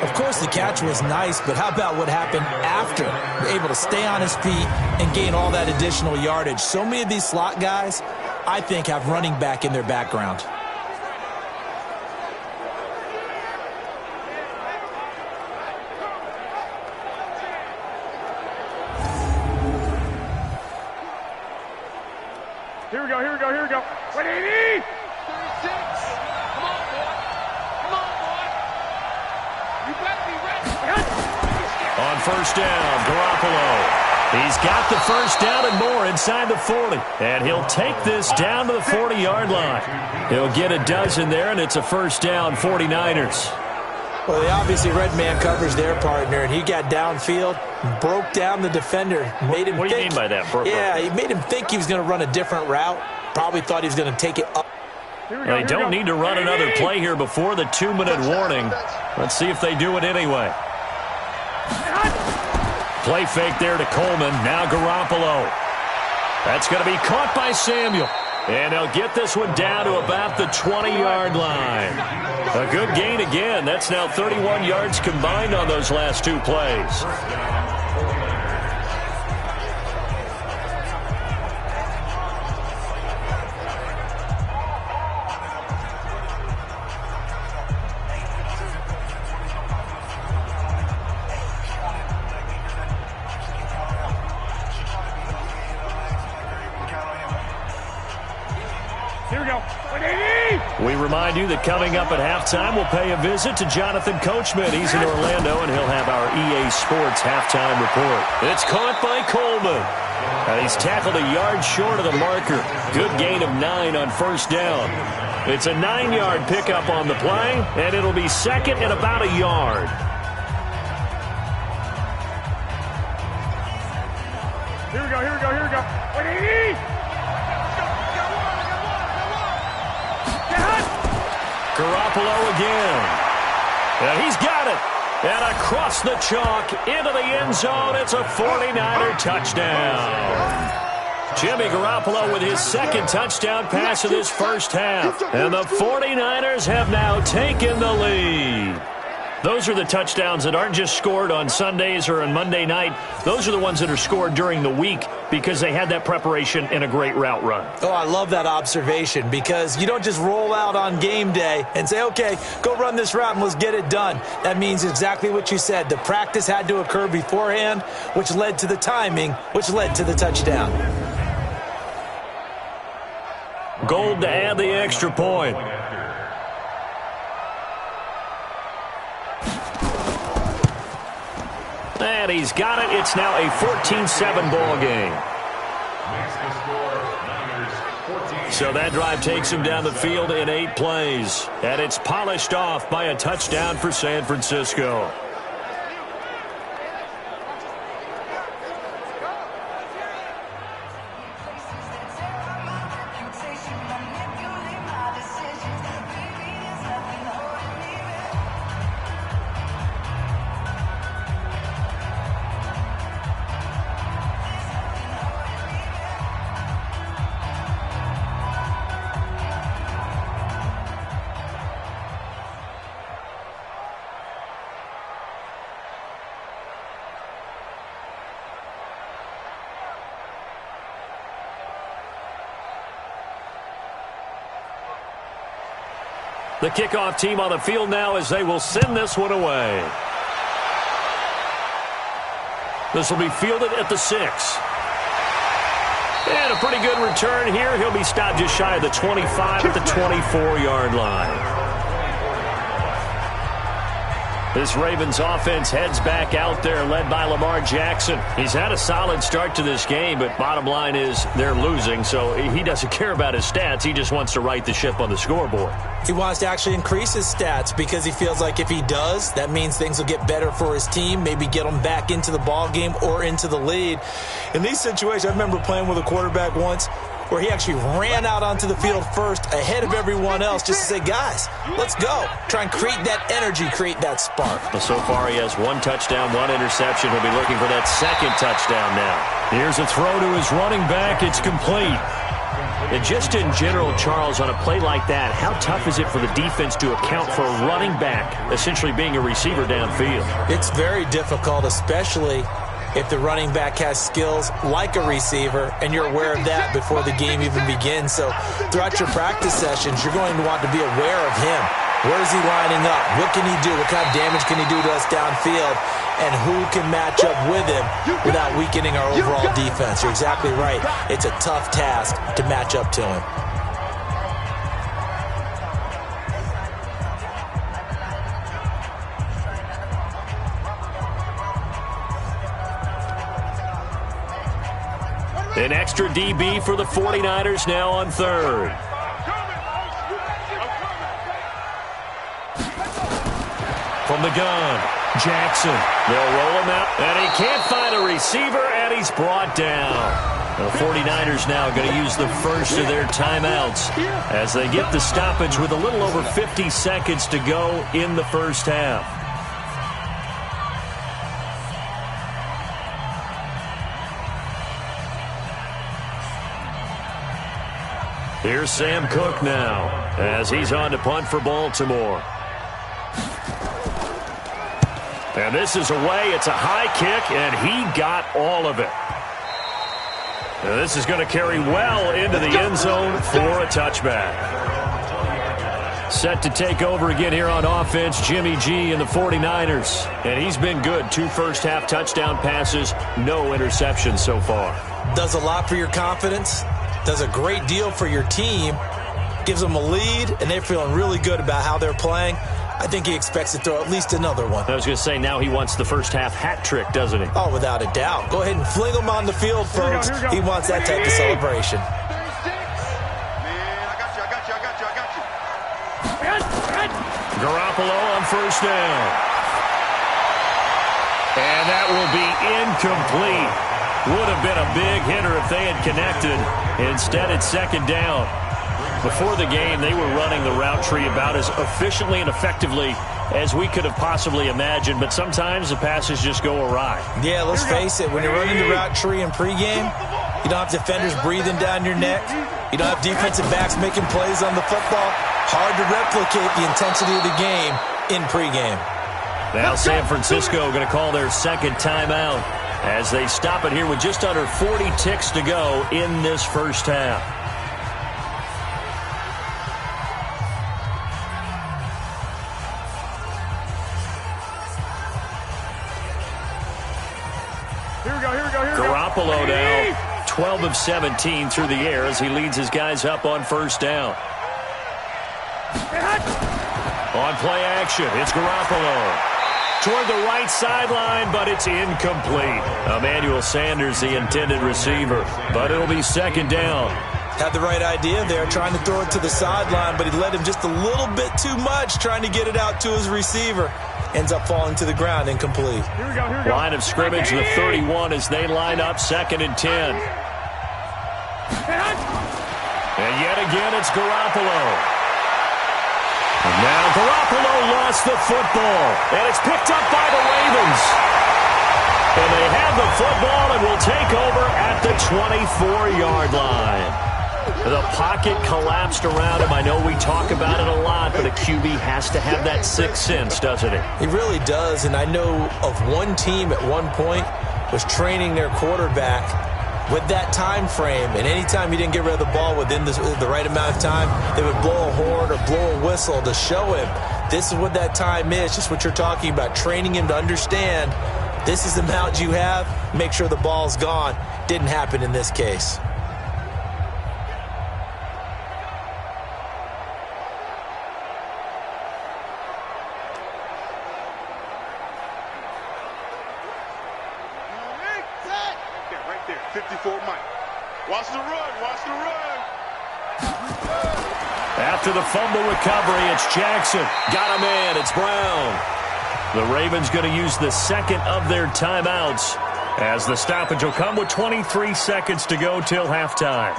Of course, the catch was nice, but how about what happened after? Able to stay on his feet and gain all that additional yardage. So many of these slot guys, I think, have running back in their background. Here we go, here we go, here we go. 180! 36! Come on, boy. Come on, boy. You better be ready. On first down, Garoppolo. He's got the first down and more inside the 40. And he'll take this down to the 40-yard line. He'll get a dozen there, and it's a first down, 49ers. Well, they obviously read man coverage their partner, and he got downfield, broke down the defender, made him What do you mean by that? Yeah, he made him think he was going to run a different route. Probably thought he was going to take it up. They don't need to run another play here before the 2-minute warning. Let's see if they do it anyway. Play fake there to Coleman. Now Garoppolo. That's going to be caught by Samuel. And they'll get this one down to about the 20-yard line. A good gain again. That's now 31 yards combined on those last 2 plays. Here we go. 180! We remind you that coming up at halftime, we'll pay a visit to Jonathan Coachman. He's in Orlando, and he'll have our EA Sports halftime report. It's caught by Coleman. And he's tackled a yard short of the marker. Good gain of 9 on first down. It's a 9-yard pickup on the play, and it'll be second and about a yard. Here we go, here we go, here we go. 180! Garoppolo again. And he's got it. And across the chalk into the end zone. It's a 49er touchdown. Jimmy Garoppolo with his second touchdown pass of this first half. And the 49ers have now taken the lead. Those are the touchdowns that aren't just scored on Sundays or on Monday night. Those are the ones that are scored during the week because they had that preparation and a great route run. Oh, I love that observation because you don't just roll out on game day and say, okay, go run this route and let's get it done. That means exactly what you said. The practice had to occur beforehand, which led to the timing, which led to the touchdown. Gold to add the extra point. And he's got it. It's now a 14-7 ball game. So that drive takes him down the field in 8 plays. And it's polished off by a touchdown for San Francisco. The kickoff team on the field now as they will send this one away. This will be fielded at the 6. And a pretty good return here. He'll be stopped just shy of the 25 at the 24-yard line. This Ravens offense heads back out there, led by Lamar Jackson. He's had a solid start to this game, but bottom line is they're losing, so he doesn't care about his stats. He just wants to right the ship on the scoreboard. He wants to actually increase his stats because he feels like if he does, that means things will get better for his team, maybe get them back into the ball game or into the lead. In these situations, I remember playing with a quarterback once where he actually ran out onto the field first ahead of everyone else just to say, guys, let's go. Try and create that energy, create that spark. Well, so far he has 1 touchdown, 1 interception. He'll be looking for that 2nd touchdown now. Here's a throw to his running back. It's complete. And just in general, Charles, on a play like that, how tough is it for the defense to account for a running back essentially being a receiver downfield? It's very difficult, especially if the running back has skills like a receiver, and you're aware of that before the game even begins. So throughout your practice sessions, you're going to want to be aware of him. Where is he lining up? What can he do? What kind of damage can he do to us downfield? And who can match up with him without weakening our overall defense? You're exactly right. It's a tough task to match up to him. An extra DB for the 49ers now on 3rd. From the gun, Jackson. They'll roll him out, and he can't find a receiver, and he's brought down. The 49ers now going to use the first of their timeouts as they get the stoppage with a little over 50 seconds to go in the first half. Here's Sam Cook now as he's on to punt for Baltimore. And this is away. It's a high kick, and he got all of it. And this is going to carry well into the end zone for a touchback. Set to take over again here on offense, Jimmy G and the 49ers. And he's been good. 2 first-half touchdown passes, no interceptions so far. Does a lot for your confidence. Does a great deal for your team. Gives them a lead, and they're feeling really good about how they're playing. I think he expects to throw at least another one. I was going to say, now he wants the first-half hat trick, doesn't he? Oh, without a doubt. Go ahead and fling him on the field, folks. He wants that type of celebration. Garoppolo on first down. And that will be incomplete. Would have been a big hitter if they had connected. Instead, it's 2nd down. Before the game, they were running the route tree about as efficiently and effectively as we could have possibly imagined, but sometimes the passes just go awry. Yeah, let's face it. When you're running the route tree in pregame, you don't have defenders breathing down your neck. You don't have defensive backs making plays on the football. Hard to replicate the intensity of the game in pregame. Now San Francisco going to call their 2nd timeout as they stop it here with just under 40 ticks to go in this first half. Garoppolo now, 12 of 17 through the air as he leads his guys up on first down. On play action, it's Garoppolo. Toward the right sideline, but it's incomplete. Emmanuel Sanders, the intended receiver, but it'll be second down. Had the right idea there, trying to throw it to the sideline, but he led him just a little bit too much, trying to get it out to his receiver. Ends up falling to the ground, incomplete. Here we go. Line of scrimmage, the 31 as they line up, 2nd and 10. And yet again, it's Garoppolo. And now Garoppolo lost the football, and it's picked up by the Ravens. And they have the football and will take over at the 24-yard line. The pocket collapsed around him. I know we talk about it a lot, but a QB has to have that sixth sense, doesn't it? He really does, and I know of one team at one point was training their quarterback with that time frame, and anytime he didn't get rid of the ball within the right amount of time, they would blow a horn or blow a whistle to show him this is what that time is, just what you're talking about, training him to understand this is the amount you have, make sure the ball's gone. Didn't happen in this case. Right there, 54 Mike. Watch the run, watch the run. After the fumble recovery, it's Jackson. Got him in, it's Brown. The Ravens going to use the second of their timeouts as the stoppage will come with 23 seconds to go till halftime.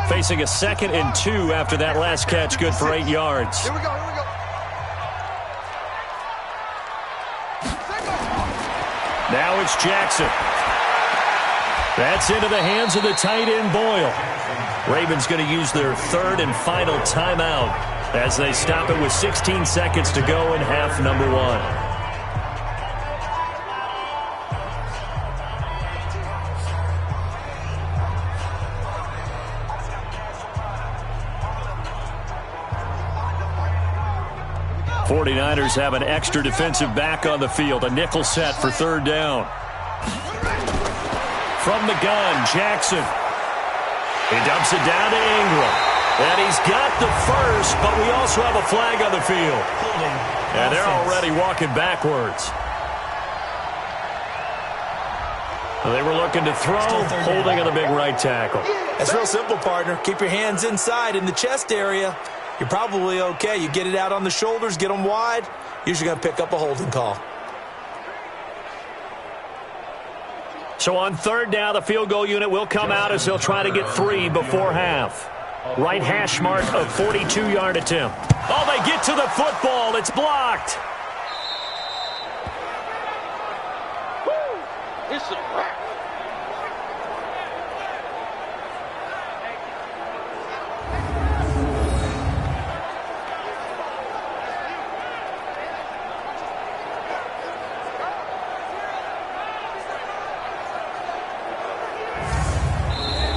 Facing a 2nd and 2 after that last catch, good for 8 yards. Here we go, here we go. Now it's Jackson. That's into the hands of the tight end, Boyle. Ravens going to use their 3rd and final timeout as they stop it with 16 seconds to go in half number 1. '49ers have an extra defensive back on the field. A nickel set for 3rd down. From the gun, Jackson. He dumps it down to Ingram. And he's got the first, but we also have a flag on the field. And they're already walking backwards. They were looking to throw, holding on the big right tackle. That's real simple, partner. Keep your hands inside in the chest area. You're probably okay. You get it out on the shoulders, get them wide, usually going to pick up a holding call. So on 3rd down, the field goal unit will come out as they'll try to get 3 before half. Right hash mark of 42-yard attempt. Oh, they get to the football. It's blocked. It's a wrap.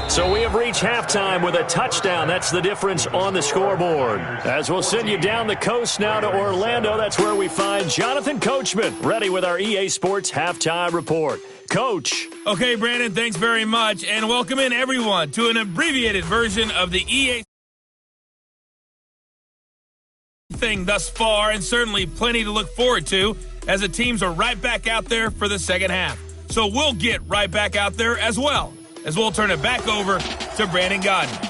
So we have reached halftime with a touchdown. That's the difference on the scoreboard. As we'll send you down the coast now to Orlando, that's where we find Jonathan Coachman, ready with our EA Sports Halftime Report. Coach. Okay, Brandon, thanks very much. And welcome in, everyone, to an abbreviated version of the EA thing thus far, and certainly plenty to look forward to as the teams are right back out there for the second half. So we'll get right back out there as well, as we'll turn it back over to Brandon Godden.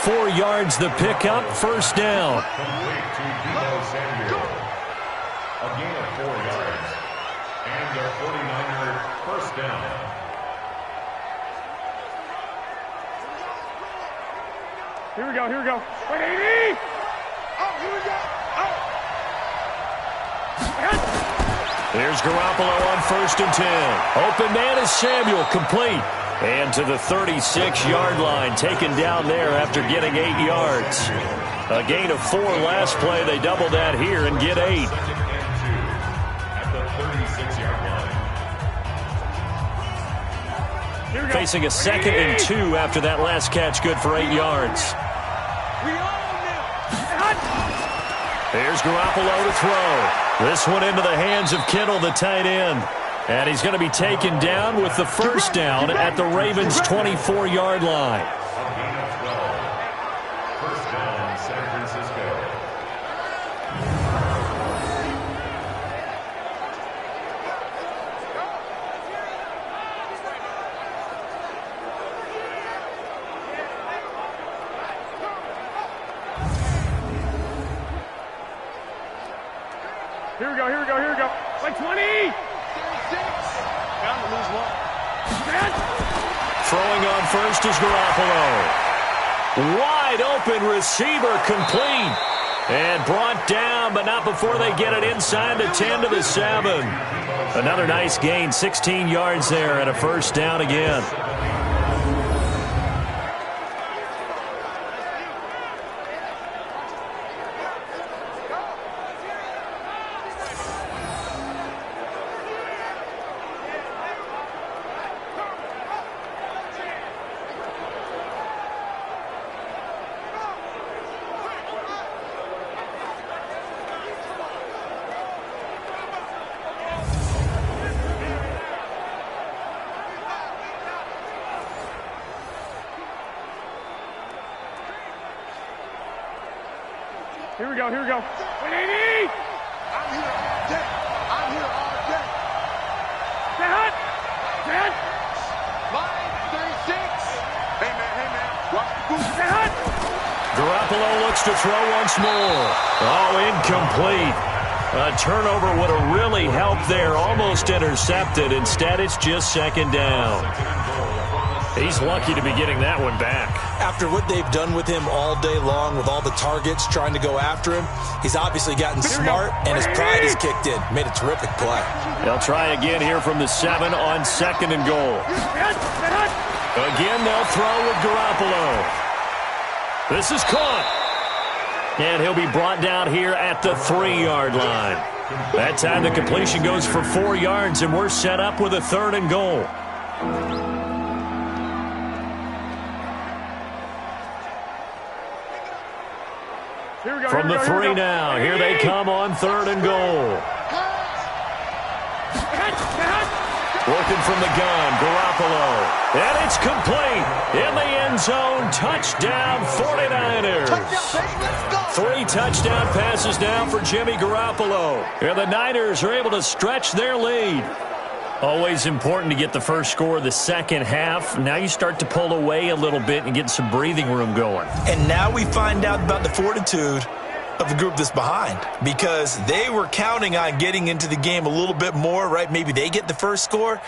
4 yards the pickup, first down. Complete to Debo Samuel. A gain of 4 yards. And their 49er first down. Here we go, here we go. 180! Oh, here we go. Oh. Here's Garoppolo on 1st and 10. Open man is Samuel, complete. And to the 36-yard line, taken down there after getting 8 yards. A gain of 4 last play. They double that here and get 8. At the 36-yard line. Facing a 2nd and 2 after that last catch, good for 8 yards. Here's Garoppolo to throw. This one into the hands of Kittle, the tight end. And he's going to be taken down with the first down at the Ravens' 24-yard line. A gain of 12. First down, San Francisco. Here we go, here we go, here we go. 120! Down to lose 1. Throwing on first is Garoppolo. Wide open receiver, complete. And brought down, but not before they get it inside the 10 to the 7. Another nice gain, 16 yards there and a first down again. Here we go, here we go. 180! I'm here all day. I'm here all day. Stand! Stand! Line 36! Hey, man, watch the booth. Stand! Garoppolo looks to throw once more. Oh, incomplete. A turnover would have really helped there. Almost intercepted. Instead, it's just 2nd down. He's lucky to be getting that one back. After what they've done with him all day long, with all the targets trying to go after him, he's obviously gotten smart, and his pride has kicked in. Made a terrific play. They'll try again here from the 7 on 2nd and goal. Again, they'll throw with Garoppolo. This is caught. And he'll be brought down here at the 3-yard line. That time the completion goes for 4 yards, and we're set up with a 3rd and goal. From the 3 now, here they come on 3rd and goal. Working from the gun, Garoppolo. And it's complete. In the end zone, touchdown 49ers. 3 touchdown passes now for Jimmy Garoppolo. And the Niners are able to stretch their lead. Always important to get the first score of the second half. Now you start to pull away a little bit and get some breathing room going. And now we find out about the fortitude of the group that's behind, because they were counting on getting into the game a little bit more, right? Maybe they get the first score.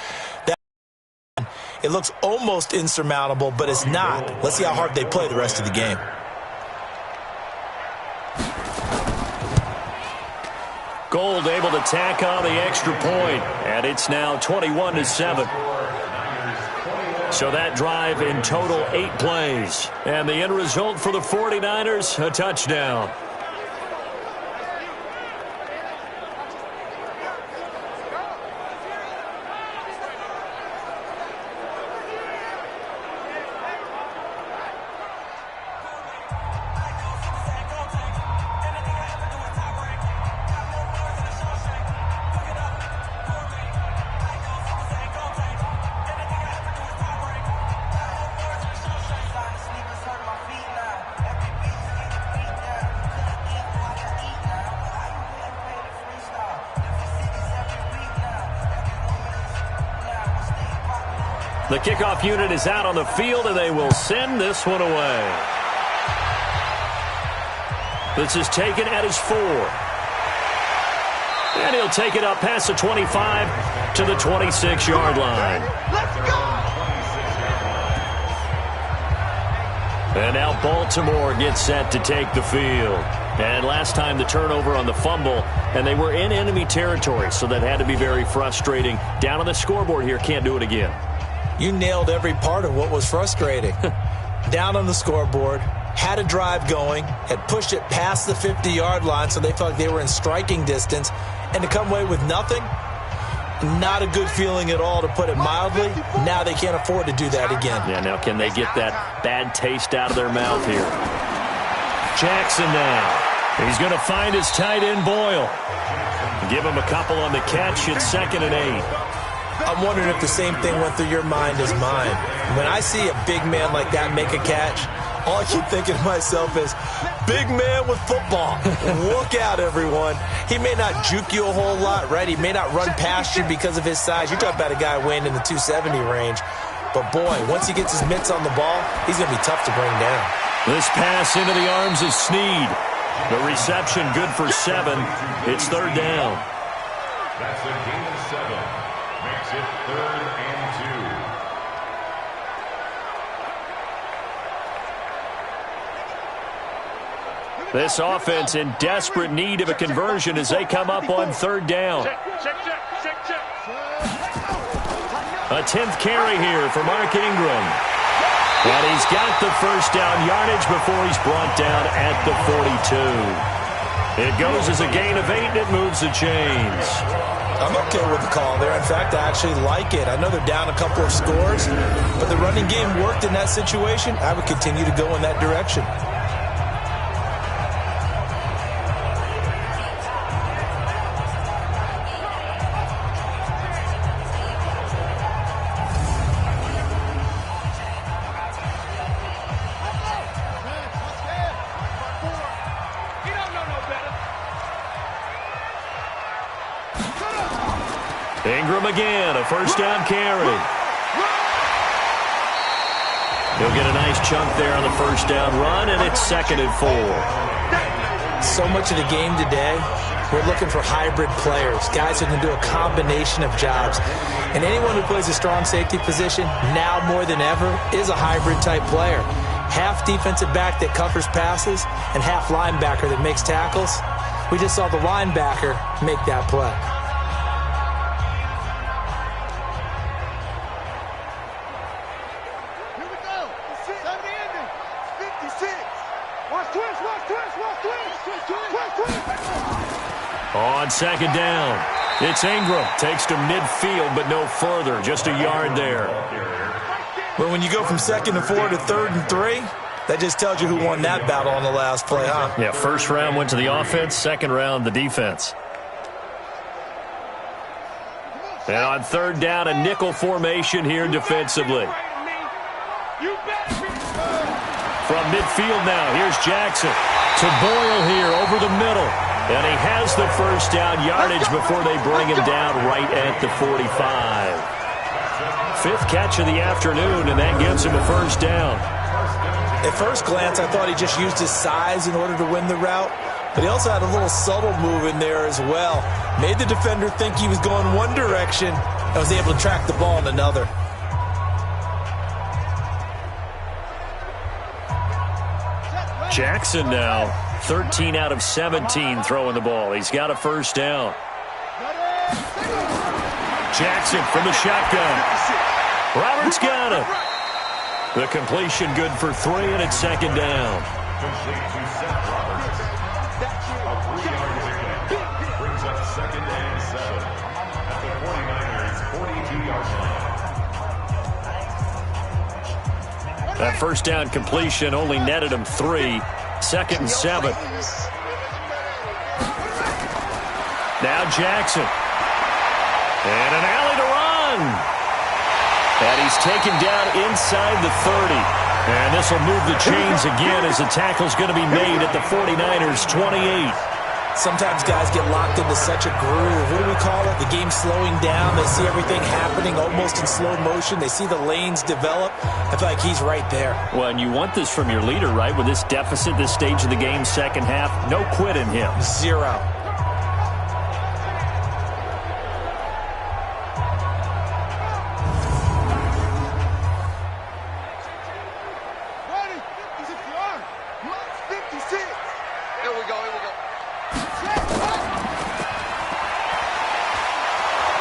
It looks almost insurmountable, but it's not. Let's see how hard they play the rest of the game. Gold able to tack on the extra point, and it's now 21-7. So that drive in total 8 plays. And the end result for the 49ers, a touchdown. The kickoff unit is out on the field, and they will send this one away. This is taken at his 4. And he'll take it up past the 25 to the 26-yard line. Let's go! And now Baltimore gets set to take the field. And last time the turnover on the fumble, and they were in enemy territory, so that had to be very frustrating. Down on the scoreboard here, can't do it again. You nailed every part of what was frustrating. Down on the scoreboard, had a drive going, had pushed it past the 50-yard line, so they felt like they were in striking distance, and to come away with nothing, not a good feeling at all, to put it mildly. Now they can't afford to do that again. Yeah, now can they get that bad taste out of their mouth here? Jackson now. He's going to find his tight end, Boyle. Give him a couple on the catch. It's 2nd and 8. I'm wondering if the same thing went through your mind as mine. When I see a big man like that make a catch, all I keep thinking to myself is, big man with football. Look out, everyone. He may not juke you a whole lot, right? He may not run past you because of his size. You're talking about a guy weighing in the 270 range. But, boy, once he gets his mitts on the ball, he's going to be tough to bring down. This pass into the arms of Snead. The reception good for 7. It's 3rd down. That's a gain of 7. Makes it 3rd and 2. This offense in desperate need of a conversion as they come up on 3rd down. A 10th carry here for Mark Ingram. And he's got the first down yardage before he's brought down at the 42. It goes as a gain of 8, and it moves the chains. I'm okay with the call there. In fact, I actually like it. I know they're down a couple of scores, but the running game worked in that situation. I would continue to go in that direction. Ingram again, a first down carry. He'll get a nice chunk there on the first down run, and it's 2nd and 4. So much of the game today, we're looking for hybrid players, guys who can do a combination of jobs. And anyone who plays a strong safety position, now more than ever, is a hybrid type player. Half defensive back that covers passes and half linebacker that makes tackles. We just saw the linebacker make that play. On 2nd down, it's Ingram. Takes to midfield, but no further. Just a yard there. Well, when you go from 2nd and 4 to 3rd and 3, that just tells you who won that battle on the last play, huh? Yeah, first round went to the offense, second round the defense. And on 3rd down, a nickel formation here defensively. From midfield now, here's Jackson to Boyle here over the middle. And he has the first down yardage before they bring him down right at the 45. 5th catch of the afternoon, and that gives him a first down. At first glance, I thought he just used his size in order to win the route, but he also had a little subtle move in there as well. Made the defender think he was going one direction and was able to track the ball in another. Jackson now, 13 out of 17 throwing the ball. He's got a first down. Jackson from the shotgun. Roberts got it. The completion good for 3, and it's 2nd down. Complete to Seth Roberts. A 3-yard pickup brings up 2nd and 7 at the 49ers' 42-yard line. That first down completion only netted him 3. 2nd and 7. Now Jackson. And an alley to run. And he's taken down inside the 30. And this will move the chains again as the tackle's going to be made at the 49ers' 28. Sometimes guys get locked into such a groove. What do we call it? The game's slowing down. They see everything happening almost in slow motion. They see the lanes develop. I feel like he's right there. Well, and you want this from your leader, right? With this deficit, this stage of the game, second half, no quit in him. Zero.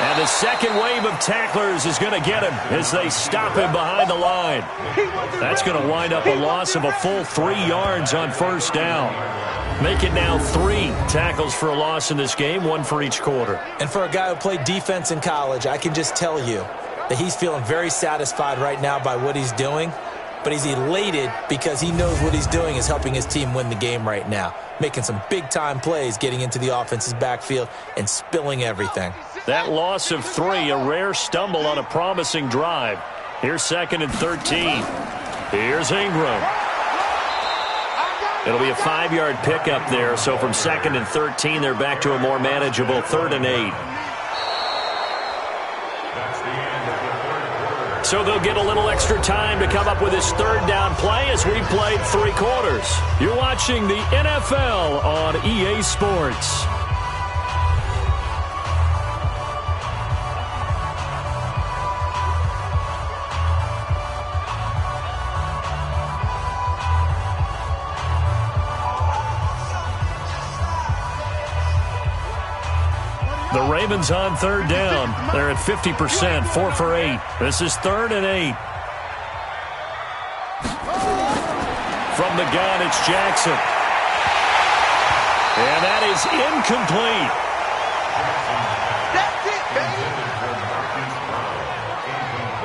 And the second wave of tacklers is going to get him as they stop him behind the line. That's going to wind up a loss of a full 3 yards on first down. Make it now 3 tackles for a loss in this game, 1 for each quarter. And for a guy who played defense in college, I can just tell you that he's feeling very satisfied right now by what he's doing. But he's elated because he knows what he's doing is helping his team win the game right now. Making some big-time plays, getting into the offense's backfield and spilling everything. That loss of 3, a rare stumble on a promising drive. Here's 2nd and 13. Here's Ingram. It'll be a 5-yard pickup there, so from 2nd and 13, they're back to a more manageable 3rd and 8. So they'll get a little extra time to come up with his 3rd down play as we've played 3 quarters. You're watching the NFL on EA Sports. The Ravens on 3rd down. They're at 50%, 4 for 8. This is 3rd and 8. From the gun, it's Jackson. And that is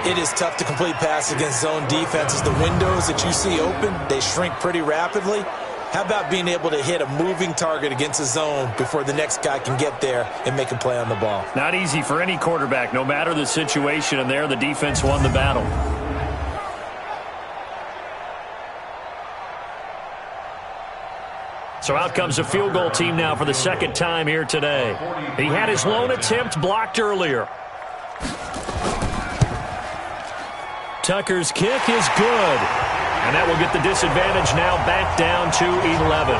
incomplete. It is tough to complete pass against zone defenses. The windows that you see open, they shrink pretty rapidly. How about being able to hit a moving target against a zone before the next guy can get there and make a play on the ball? Not easy for any quarterback, no matter the situation, and there the defense won the battle. So out comes a field goal team now for the 2nd time here today. He had his lone attempt blocked earlier. Tucker's kick is good. And that will get the disadvantage now back down to 11.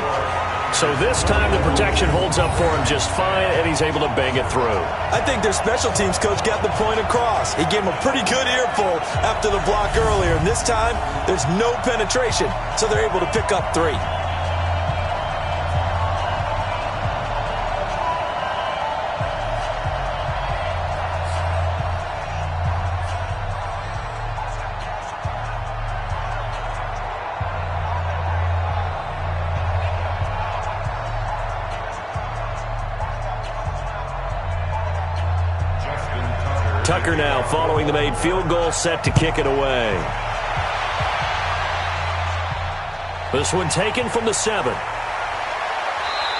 So this time the protection holds up for him just fine, and he's able to bang it through. I think their special teams coach got the point across. He gave him a pretty good earful after the block earlier. And this time, there's no penetration, so they're able to pick up 3. Tucker now following the made field goal, set to kick it away. This one taken from the 7.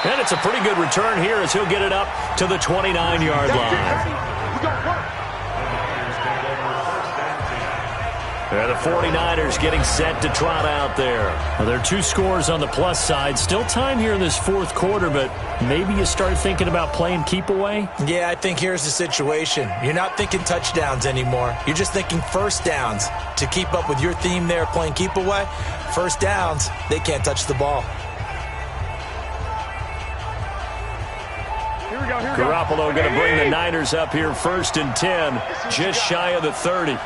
And it's a pretty good return here as he'll get it up to the 29-yard line. And the 49ers getting set to trot out there. Well, there are 2 scores on the plus side. Still time here in this 4th quarter, but maybe you start thinking about playing keep away? Yeah, I think here's the situation. You're not thinking touchdowns anymore. You're just thinking first downs. To keep up with your theme there, playing keep away, first downs, they can't touch the ball. Garoppolo going to bring the Niners up here 1st and 10, just shy of the 30.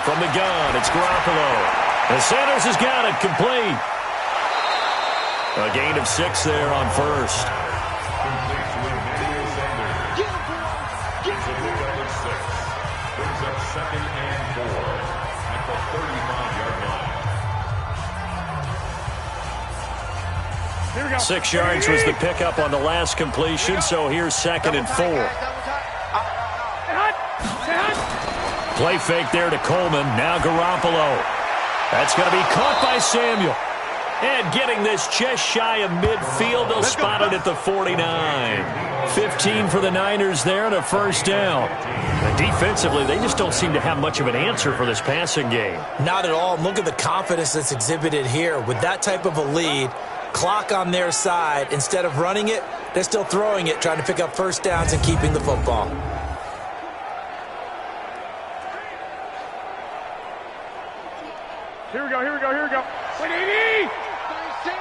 From the gun, it's Garoppolo. And Sanders has got it, complete. A gain of 6 there on 1st. Brings up 2nd and 4 at the 35-yard line. 6 yards was the pickup on the last completion, so here's 2nd and 4. Play fake there to Coleman. Now Garoppolo. That's going to be caught by Samuel. And getting this just shy of midfield. They'll spot it at the 49. 15 for the Niners there and a first down. And defensively, they just don't seem to have much of an answer for this passing game. Not at all. Look at the confidence that's exhibited here. With that type of a lead, clock on their side. Instead of running it, they're still throwing it, trying to pick up first downs and keeping the football. Here we go, here we go, here we go. 180! 36!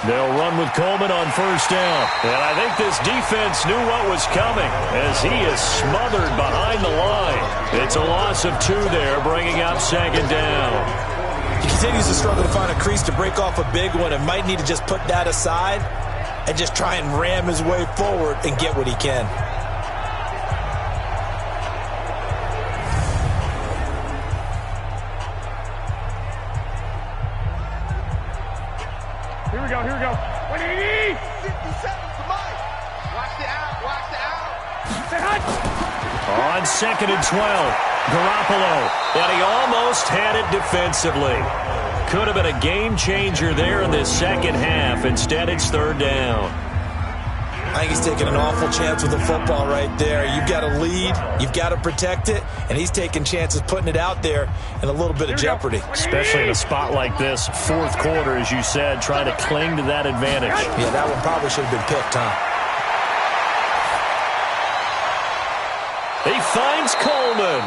They'll run with Coleman on first down. And I think this defense knew what was coming as he is smothered behind the line. It's a loss of 2 there, bringing up second down. He continues to struggle to find a crease to break off a big one and might need to just put that aside and just try and ram his way forward and get what he can. Here we go, here we go. 180! 57 to Mike. Watch the out, watch the out. On 2nd and 12, Garoppolo, and he almost had it defensively. Could have been a game changer there in this second half. Instead, it's 3rd down. I think he's taking an awful chance with the football right there. You've got to lead, you've got to protect it, and he's taking chances putting it out there in a little bit of jeopardy. Especially in a spot like this, 4th quarter, as you said, trying to cling to that advantage. Yeah, that one probably should have been picked, huh? He finds Coleman.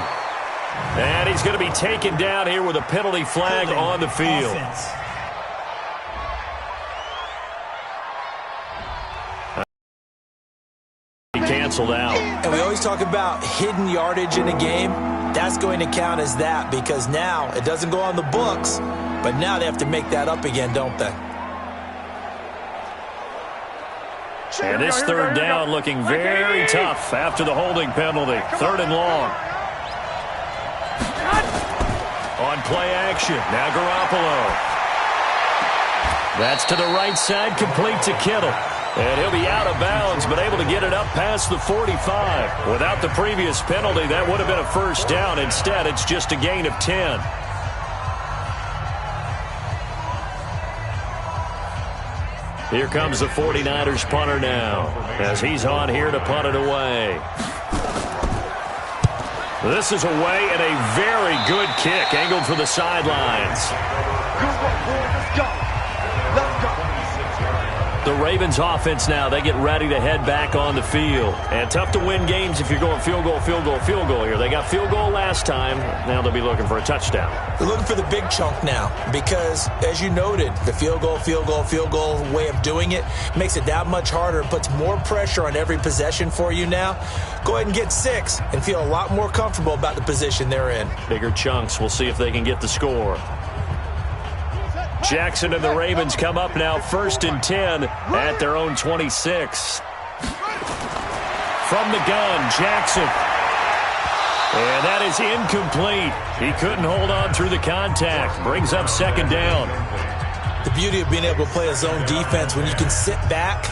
And he's going to be taken down here with a penalty flag on the field. Canceled out. And we always talk about hidden yardage in a game. That's going to count as that because now it doesn't go on the books, but now they have to make that up again, don't they? And this 3rd down looking very tough after the holding penalty. 3rd and long. On play action. Now Garoppolo. That's to the right side, complete to Kittle. And he'll be out of bounds, but able to get it up past the 45. Without the previous penalty, that would have been a 1st down. Instead, it's just a gain of 10. Here comes the 49ers punter now, as he's on here to punt it away. This is away and a very good kick, angled for the sidelines. Let's go. Let's go. The Ravens offense now, they get ready to head back on the field. And tough to win games if you're going field goal, field goal, field goal here. They got field goal last time. Now they'll be looking for a touchdown. They're looking for the big chunk now because, as you noted, the field goal way of doing it makes it that much harder. It puts more pressure on every possession for you now. Go ahead and get 6 and feel a lot more comfortable about the position they're in. Bigger chunks. We'll see if they can get the score. Jackson and the Ravens come up now 1st and 10 at their own 26. From the gun, Jackson. And that is incomplete. He couldn't hold on through the contact. Brings up 2nd down. The beauty of being able to play a zone defense when you can sit back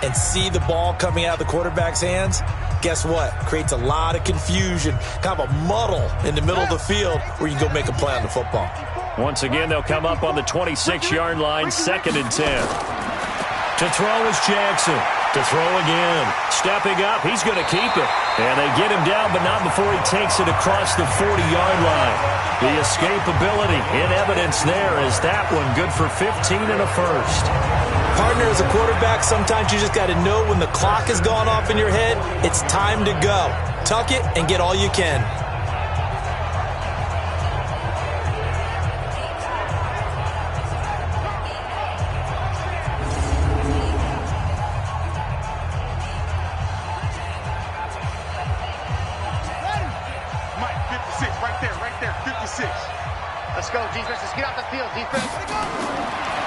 and see the ball coming out of the quarterback's hands, guess what? Creates a lot of confusion, kind of a muddle in the middle of the field where you can go make a play on the football. Once again, they'll come up on the 26-yard line, 2nd and 10. To throw is Jackson. To throw again. Stepping up, he's going to keep it. And they get him down, but not before he takes it across the 40-yard line. The escapability in evidence there is that one good for 15 and a 1st. Partner, as a quarterback, sometimes you just got to know when the clock has gone off in your head, it's time to go. Tuck it and get all you can. Let's go, defense. Let's get off the field, defense.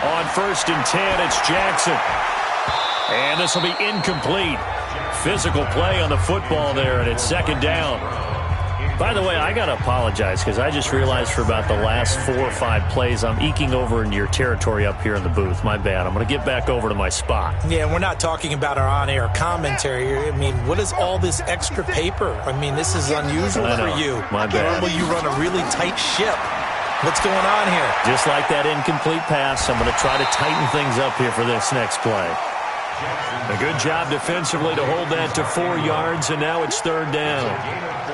On 1st and 10, it's Jackson. And this will be incomplete. Physical play on the football there, and it's 2nd down. By the way, I got to apologize because I just realized for about the last 4 or 5 plays, I'm eking over into your territory up here in the booth. My bad. I'm going to get back over to my spot. Yeah, we're not talking about our on-air commentary here. I mean, what is all this extra paper? I mean, this is unusual for you. My bad. Normally you run a really tight ship. What's going on here? Just like that incomplete pass, I'm going to try to tighten things up here for this next play. A good job defensively to hold that to 4 yards, and now it's 3rd down.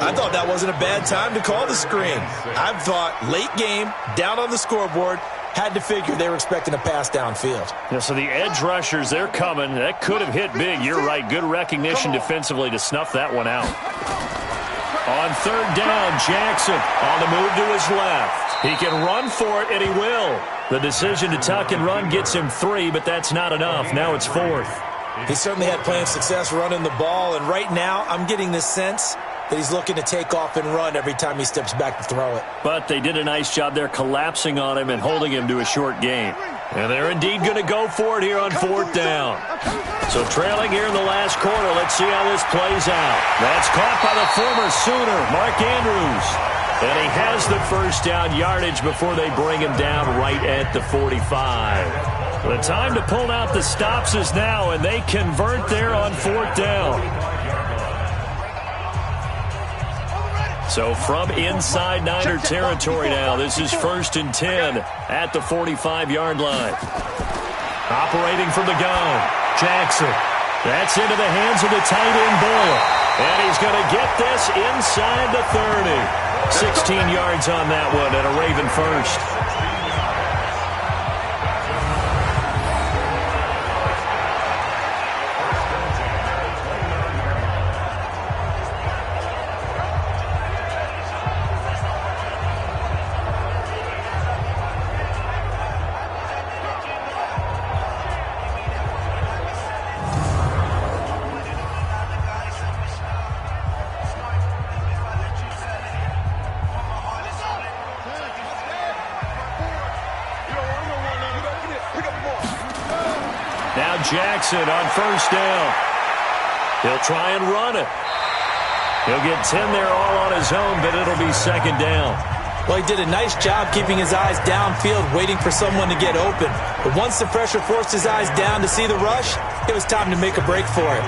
I thought that wasn't a bad time to call the screen. I thought late game, down on the scoreboard, had to figure they were expecting a pass downfield. Yeah, so the edge rushers, they're coming. That could have hit big. You're right. Good recognition defensively to snuff that one out. On 3rd down, Jackson on the move to his left. He can run for it, and he will. The decision to tuck and run gets him 3, but that's not enough. Now it's 4th. He certainly had plenty of success running the ball, and right now I'm getting this sense that he's looking to take off and run every time he steps back to throw it. But they did a nice job there collapsing on him and holding him to a short gain. And they're indeed going to go for it here on 4th down. So trailing here in the last quarter, let's see how this plays out. That's caught by the former Sooner, Mark Andrews. And he has the first down yardage before they bring him down right at the 45. The time to pull out the stops is now, and they convert there on 4th down. So from inside Niner territory now, this is 1st and 10 at the 45-yard line. Operating from the gun, Jackson. That's into the hands of the tight end, Boyle. And he's going to get this inside the 30. 16 yards on that one and a Raven first. Jackson on 1st down. He'll try and run it. He'll get 10 there all on his own, but it'll be 2nd down. Well, he did a nice job keeping his eyes downfield, waiting for someone to get open. But once the pressure forced his eyes down to see the rush, it was time to make a break for it.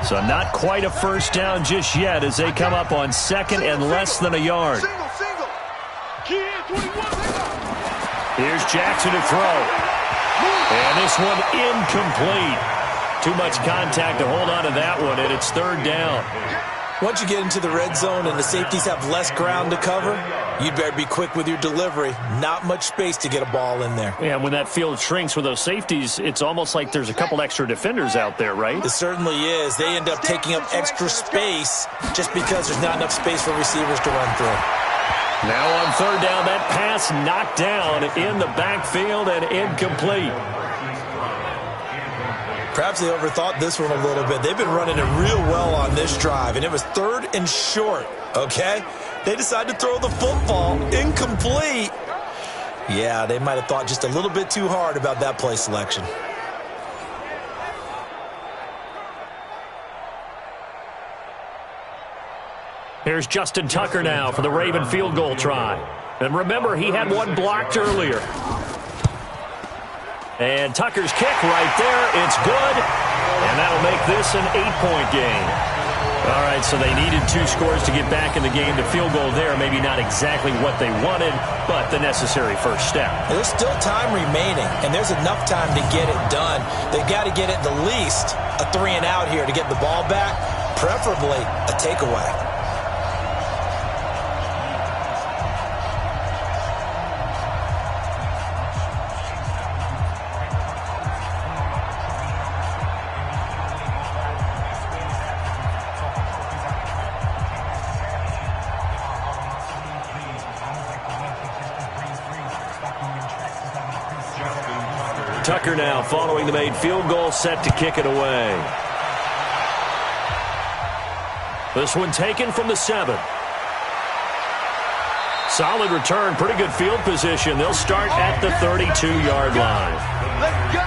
So not quite a first down just yet as they come up on 2nd and less than a yard. Here's Jackson to throw. And this one incomplete. Too much contact to hold on to that one, and it's 3rd down. Once you get into the red zone and the safeties have less ground to cover, you'd better be quick with your delivery. Not much space to get a ball in there. Yeah, when that field shrinks with those safeties, it's almost like there's a couple extra defenders out there, right? It certainly is. They end up taking up extra space just because there's not enough space for receivers to run through. Now on 3rd down, that pass knocked down in the backfield and incomplete. Perhaps they overthought this one a little bit. They've been running it real well on this drive, and it was 3rd and short, okay? They decided to throw the football incomplete. Yeah, they might have thought just a little bit too hard about that play selection. Here's Justin Tucker now for the Raven field goal try. And remember, he had one blocked earlier. And Tucker's kick right there. It's good. And that'll make this an 8-point game. All right, so they needed 2 scores to get back in the game. The field goal there, maybe not exactly what they wanted, but the necessary first step. There's still time remaining, and there's enough time to get it done. They've got to get at the least a 3 and out here to get the ball back, preferably a takeaway. Tucker now following the made field goal, set to kick it away. This one taken from the 7. Solid return, pretty good field position. They'll start at the 32-yard line. Let's go.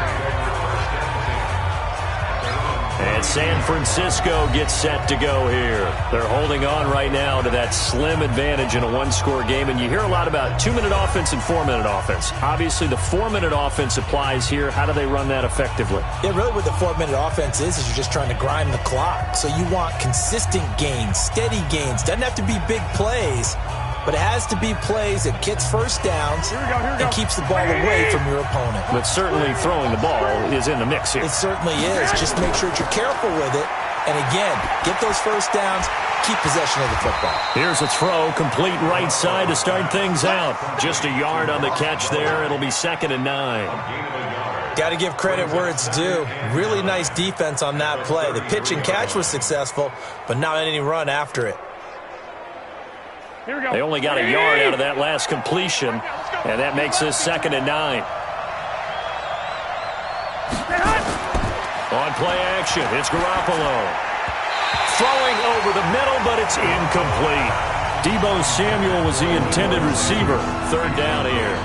And San Francisco gets set to go here. They're holding on right now to that slim advantage in a 1-score game. And you hear a lot about 2-minute offense and 4-minute offense. Obviously, the 4-minute offense applies here. How do they run that effectively? Yeah, really what the 4-minute offense is you're just trying to grind the clock. So you want consistent gains, steady gains. Doesn't have to be big plays, but but it has to be plays that gets first downs and keeps the ball away from your opponent. But certainly throwing the ball is in the mix here. It certainly is. Just make sure that you're careful with it. And again, get those first downs, keep possession of the football. Here's a throw, complete right side to start things out. Just a yard on the catch there. It'll be 2nd and 9. Got to give credit where it's due. Really nice defense on that play. The pitch and catch was successful, but not any run after it. They only got a yard out of that last completion, and that makes this 2nd and 9. On play action, it's Garoppolo. Throwing over the middle, but it's incomplete. Deebo Samuel was the intended receiver. 3rd down here.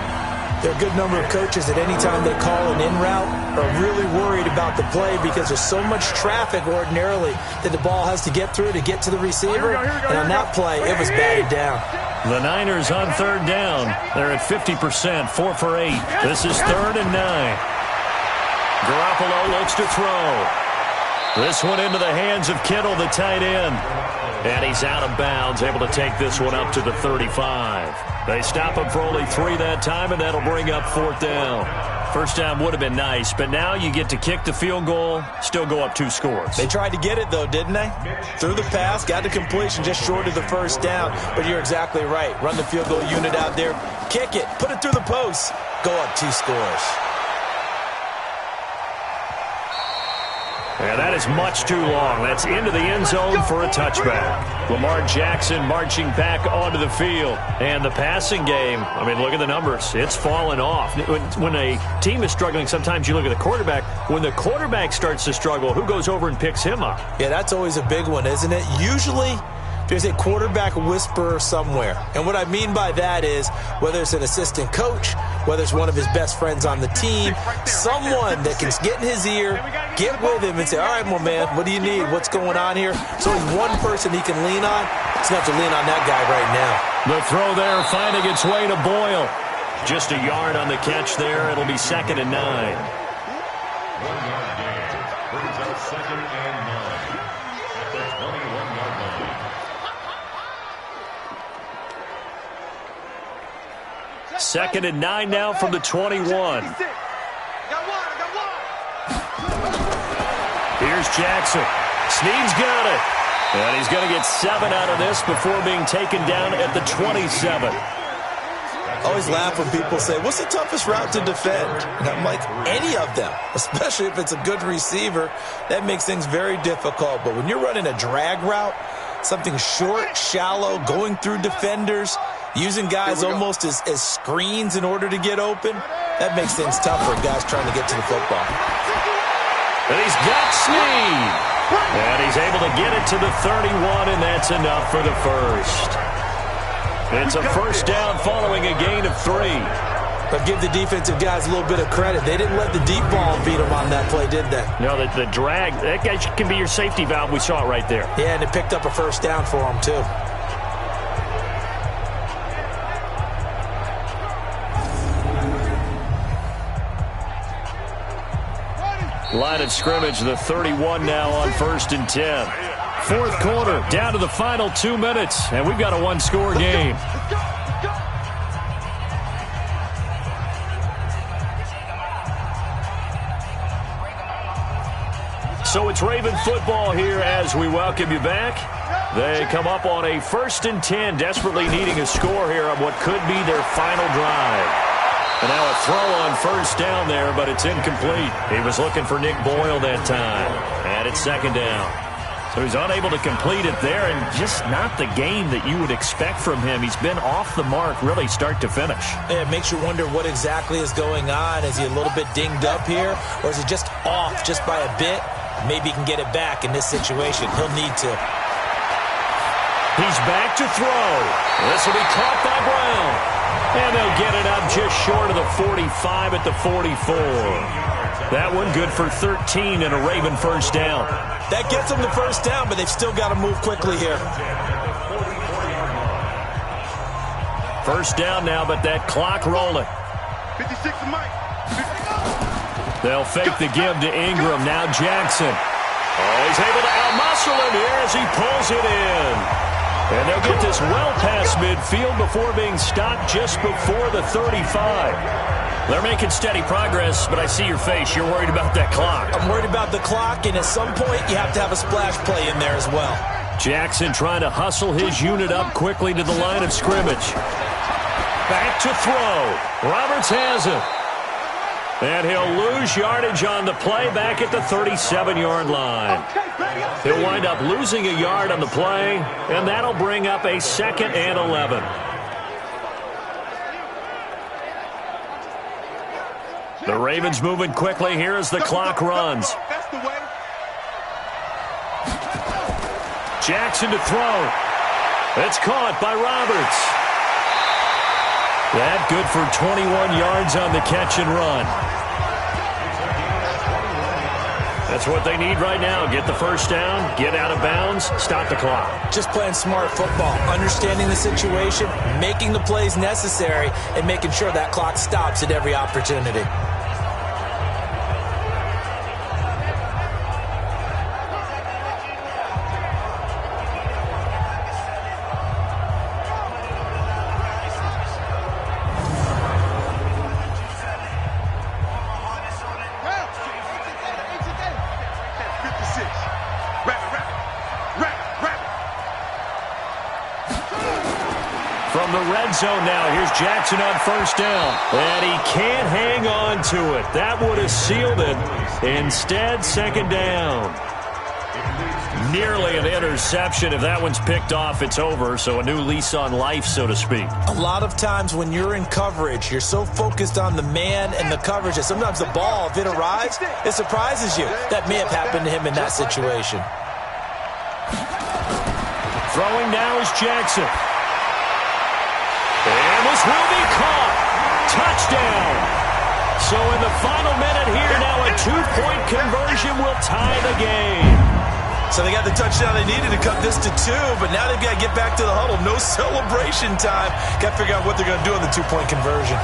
There are a good number of coaches that any time they call an in route are really worried about the play because there's so much traffic ordinarily that the ball has to get through to get to the receiver. And on that play, it was batted down. The Niners on 3rd down. They're at 50%, 4 for 8. This is 3rd and 9. Garoppolo looks to throw. This one into the hands of Kittle, the tight end. And he's out of bounds, able to take this one up to the 35. They stop him for only 3 that time, and that'll bring up 4th down. First down would have been nice, but now you get to kick the field goal, still go up 2 scores. They tried to get it, though, didn't they? Threw the pass, got the completion just short of the first down. But you're exactly right. Run the field goal unit out there, kick it, put it through the post, go up 2 scores. And that is much too long. That's into the end zone for a touchback. Lamar Jackson marching back onto the field. And the passing game, I mean, look at the numbers. It's fallen off. When a team is struggling, sometimes you look at the quarterback. When the quarterback starts to struggle, who goes over and picks him up? Yeah, that's always a big one, isn't it? Usually there's a quarterback whisperer somewhere. And what I mean by that is whether it's an assistant coach, whether it's one of his best friends on the team, someone that can get in his ear, get with him and say, all right, my man, what do you need? What's going on here? So he's one person he can lean on. He's going to have to lean on that guy right now. The throw there finding its way to Boyle. Just a yard on the catch there. It'll be 2nd and 9. 1 yard gain. Brings up 2nd and 9. At the 21-yard line. 2nd and 9 now from the 21. Here's Jackson. Snead's got it. And he's going to get 7 out of this before being taken down at the 27. I always laugh when people say, what's the toughest route to defend? And I'm like, any of them, especially if it's a good receiver. That makes things very difficult. But when you're running a drag route, something short, shallow, going through defenders, using guys almost as screens in order to get open, that makes things tough for guys trying to get to the football. And he's got Snead. And he's able to get it to the 31, and that's enough for the first. It's a first down following a gain of 3. But give the defensive guys a little bit of credit. They didn't let the deep ball beat them on that play, did they? No, the drag, that guy can be your safety valve. We saw it right there. Yeah, and it picked up a first down for him, too. Line of scrimmage, the 31 now on 1st and 10. 4th quarter, down to the final 2 minutes, and we've got a 1-score game. So it's Raven football here as we welcome you back. They come up on a 1st and 10, desperately needing a score here on what could be their final drive. And now a throw on 1st down there, but it's incomplete. He was looking for Nick Boyle that time. And it's 2nd down. So he's unable to complete it there, and just not the game that you would expect from him. He's been off the mark, really, start to finish. Yeah, it makes you wonder what exactly is going on. Is he a little bit dinged up here, or is he just off just by a bit? Maybe he can get it back in this situation. He'll need to. He's back to throw. This will be caught by Brown. And they'll get it up just short of the 45 at the 44. That one good for 13 and a Raven first down. That gets them the first down, but they've still got to move quickly here. First down now, but that clock rolling. 56 Mike. They'll fake the give to Ingram. Now Jackson. Oh, he's able to out-muscle him here as he pulls it in. And they'll get this well past midfield before being stopped just before the 35. They're making steady progress, but I see your face. You're worried about that clock. I'm worried about the clock, and at some point you have to have a splash play in there as well. Jackson trying to hustle his unit up quickly to the line of scrimmage. Back to throw. Roberts has it. And he'll lose yardage on the play back at the 37-yard line. He'll wind up losing a yard on the play, and that'll bring up a 2nd and 11. The Ravens moving quickly here as the clock runs. Jackson to throw. It's caught by Roberts. That good for 21 yards on the catch and run. That's what they need right now. Get the first down, get out of bounds, stop the clock. Just playing smart football, understanding the situation, making the plays necessary, and making sure that clock stops at every opportunity. From the red zone now, here's Jackson on first down. And he can't hang on to it. That would have sealed it. Instead, 2nd down. Nearly an interception. If that one's picked off, it's over. So a new lease on life, so to speak. A lot of times when you're in coverage, you're so focused on the man and the coverage that sometimes the ball, if it arrives, it surprises you. That may have happened to him in that situation. Throwing now is Jackson. And this will be caught. Touchdown. So in the final minute here now, a 2-point conversion will tie the game. So they got the touchdown they needed to cut this to 2, but now they've got to get back to the huddle. No celebration time. Got to figure out what they're going to do on the 2-point conversion.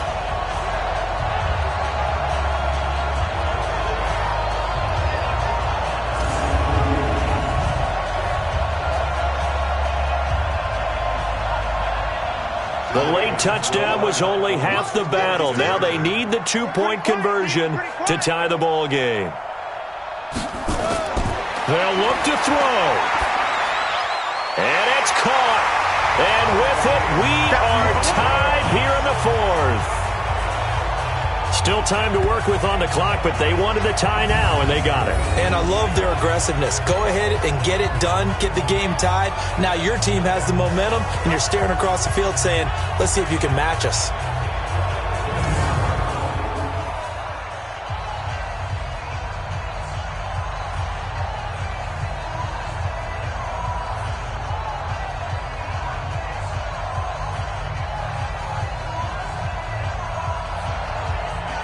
The late touchdown was only half the battle. Now they need the 2-point conversion to tie the ball game. They'll look to throw. And it's caught. And with it, we are tied here in the 4th. Still time to work with on the clock, but they wanted the tie now, and they got it. And I love their aggressiveness. Go ahead and get it done. Get the game tied. Now your team has the momentum, and you're staring across the field saying, let's see if you can match us.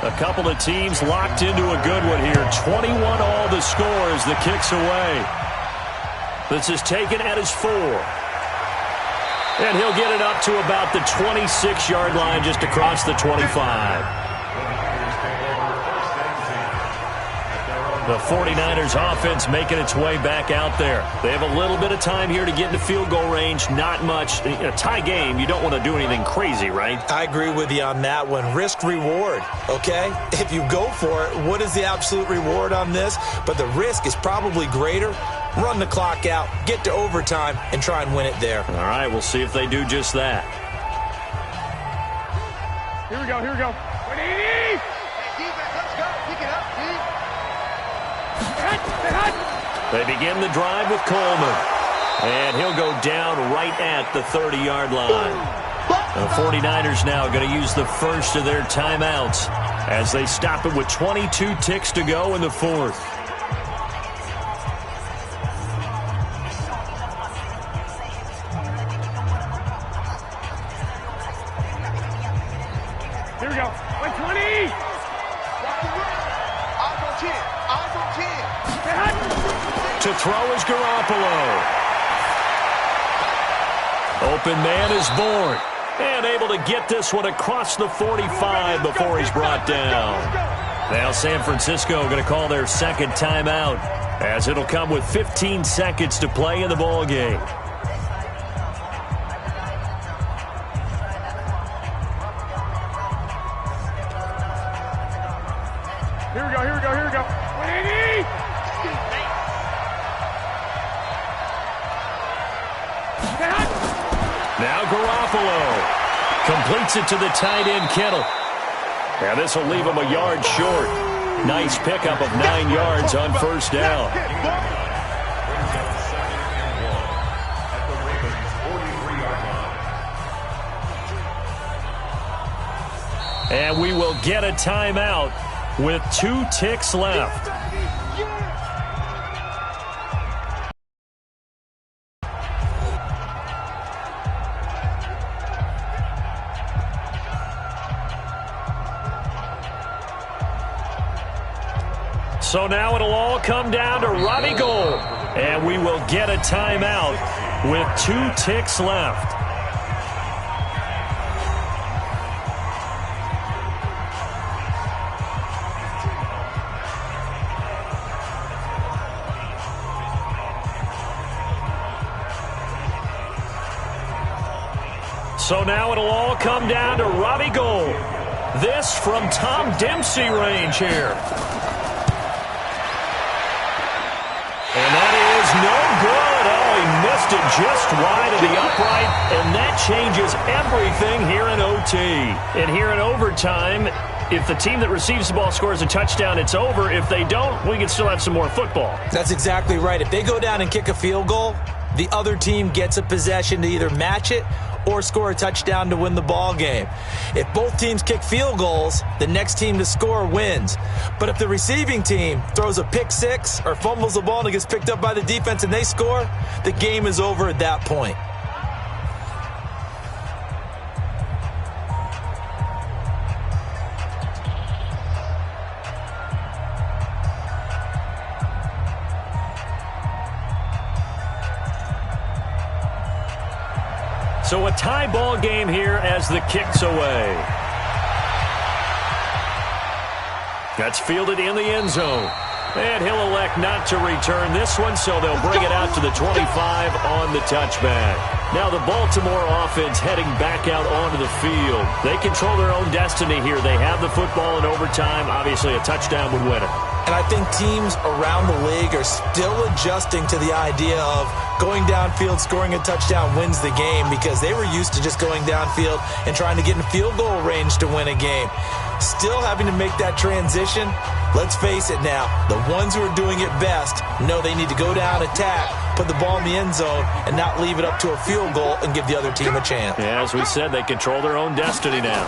A couple of teams locked into a good one here. 21 all the score as the kick's away. This is taken at his 4. And he'll get it up to about the 26-yard line just across the 25. The 49ers offense making its way back out there. They have a little bit of time here to get into field goal range. Not much. In a tie game, you don't want to do anything crazy, right? I agree with you on that one. Risk reward, okay? If you go for it, what is the absolute reward on this? But the risk is probably greater. Run the clock out, get to overtime, and try and win it there. All right, we'll see if they do just that. Here we go, here we go. What do you need? Let's go. Pick it up, They begin the drive with Coleman. And he'll go down right at the 30-yard line. The 49ers now going to use the first of their timeouts as they stop it with 22 ticks to go in the 4th. Here we go. 120. To throw is Garoppolo. Open man is born. And able to get this one across the 45 before he's brought down. Now San Francisco going to call their second timeout as it'll come with 15 seconds to play in the ball game. Here we go, here we go, here we go. 180! Now Garoppolo completes it to the tight end, Kittle. And this will leave him a yard short. Nice pickup of 9 yards on first down. And we will get a timeout with 2 ticks left. So now it'll all come down to Robbie Gould. And we will get a timeout with 2 ticks left. So now it'll all come down to Robbie Gould. This from Tom Dempsey range here. And that is no good. Oh, he missed it just wide of the upright, and that changes everything here in OT. And here in overtime, if the team that receives the ball scores a touchdown, it's over. If they don't, we can still have some more football. That's exactly right. If they go down and kick a field goal, the other team gets a possession to either match it or score a touchdown to win the ball game. If both teams kick field goals, the next team to score wins. But if the receiving team throws a pick six or fumbles the ball and it gets picked up by the defense and they score, the game is over at that point. So a tie ball game here as the kick's away. That's fielded in the end zone. And he'll elect not to return this one, so they'll bring it out to the 25 on the touchback. Now the Baltimore offense heading back out onto the field. They control their own destiny here. They have the football in overtime. Obviously, a touchdown would win it. And I think teams around the league are still adjusting to the idea of going downfield, scoring a touchdown wins the game, because they were used to just going downfield and trying to get in field goal range to win a game. Still having to make that transition. Let's face it now, the ones who are doing it best know they need to go down, attack, put the ball in the end zone, and not leave it up to a field goal and give the other team a chance. Yeah, as we said, they control their own destiny now.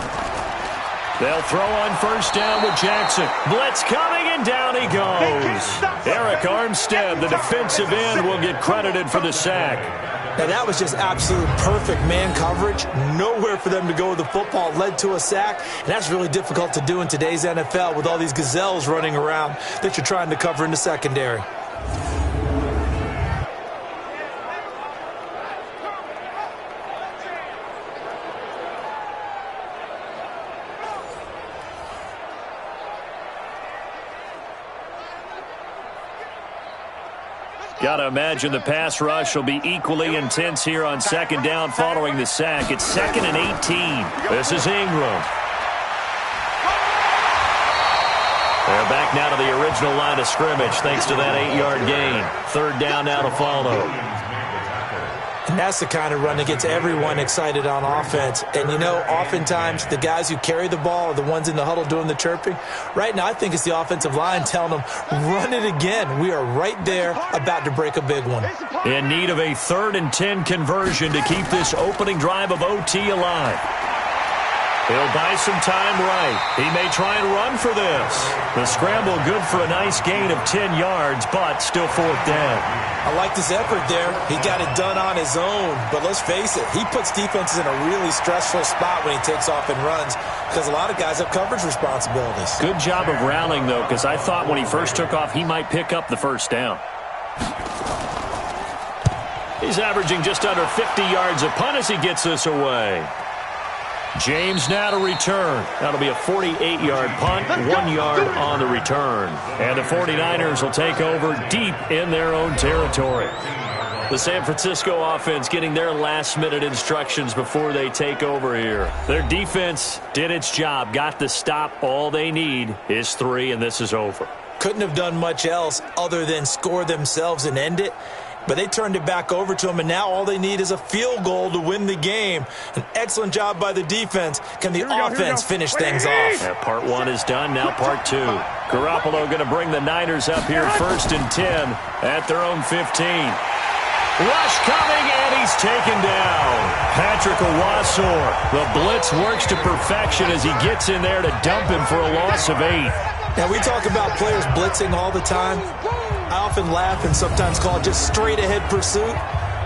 They'll throw on first down with Jackson. Blitz coming, and down he goes. Eric Armstead, the defensive end, will get credited for the sack. Now, that was just absolute perfect man coverage. Nowhere for them to go with the football. Led to a sack, and that's really difficult to do in today's NFL with all these gazelles running around that you're trying to cover in the secondary. Got to imagine the pass rush will be equally intense here on second down following the sack. It's 2nd and 18. This is Ingram. They're back now to the original line of scrimmage thanks to that 8-yard gain. Third down now to follow. And that's the kind of run that gets everyone excited on offense. And, you know, oftentimes the guys who carry the ball are the ones in the huddle doing the chirping. Right now, I think it's the offensive line telling them, run it again. We are right there about to break a big one. In need of a 3rd and 10 conversion to keep this opening drive of OT alive. He'll buy some time right. He may try and run for this. The scramble good for a nice gain of 10 yards, but still 4th down. I like this effort there. He got it done on his own. But let's face it, he puts defenses in a really stressful spot when he takes off and runs, because a lot of guys have coverage responsibilities. Good job of rallying, though, because I thought when he first took off, he might pick up the first down. He's averaging just under 50 yards a punt as he gets this away. James now to return. That'll be a 48-yard punt, 1 yard on the return. And the 49ers will take over deep in their own territory. The San Francisco offense getting their last-minute instructions before they take over here. Their defense did its job, got the stop. All they need is 3, and this is over. Couldn't have done much else other than score themselves and end it. But they turned it back over to them, and now all they need is a field goal to win the game. An excellent job by the defense. Can the offense finish things off? Yeah, part 1 is done, now part 2. Garoppolo going to bring the Niners up here 1st and 10 at their own 15. Rush coming, and he's taken down. Patrick Owasor. The blitz works to perfection as he gets in there to dump him for a loss of 8. Now, we talk about players blitzing all the time. I often laugh and sometimes call it just straight-ahead pursuit.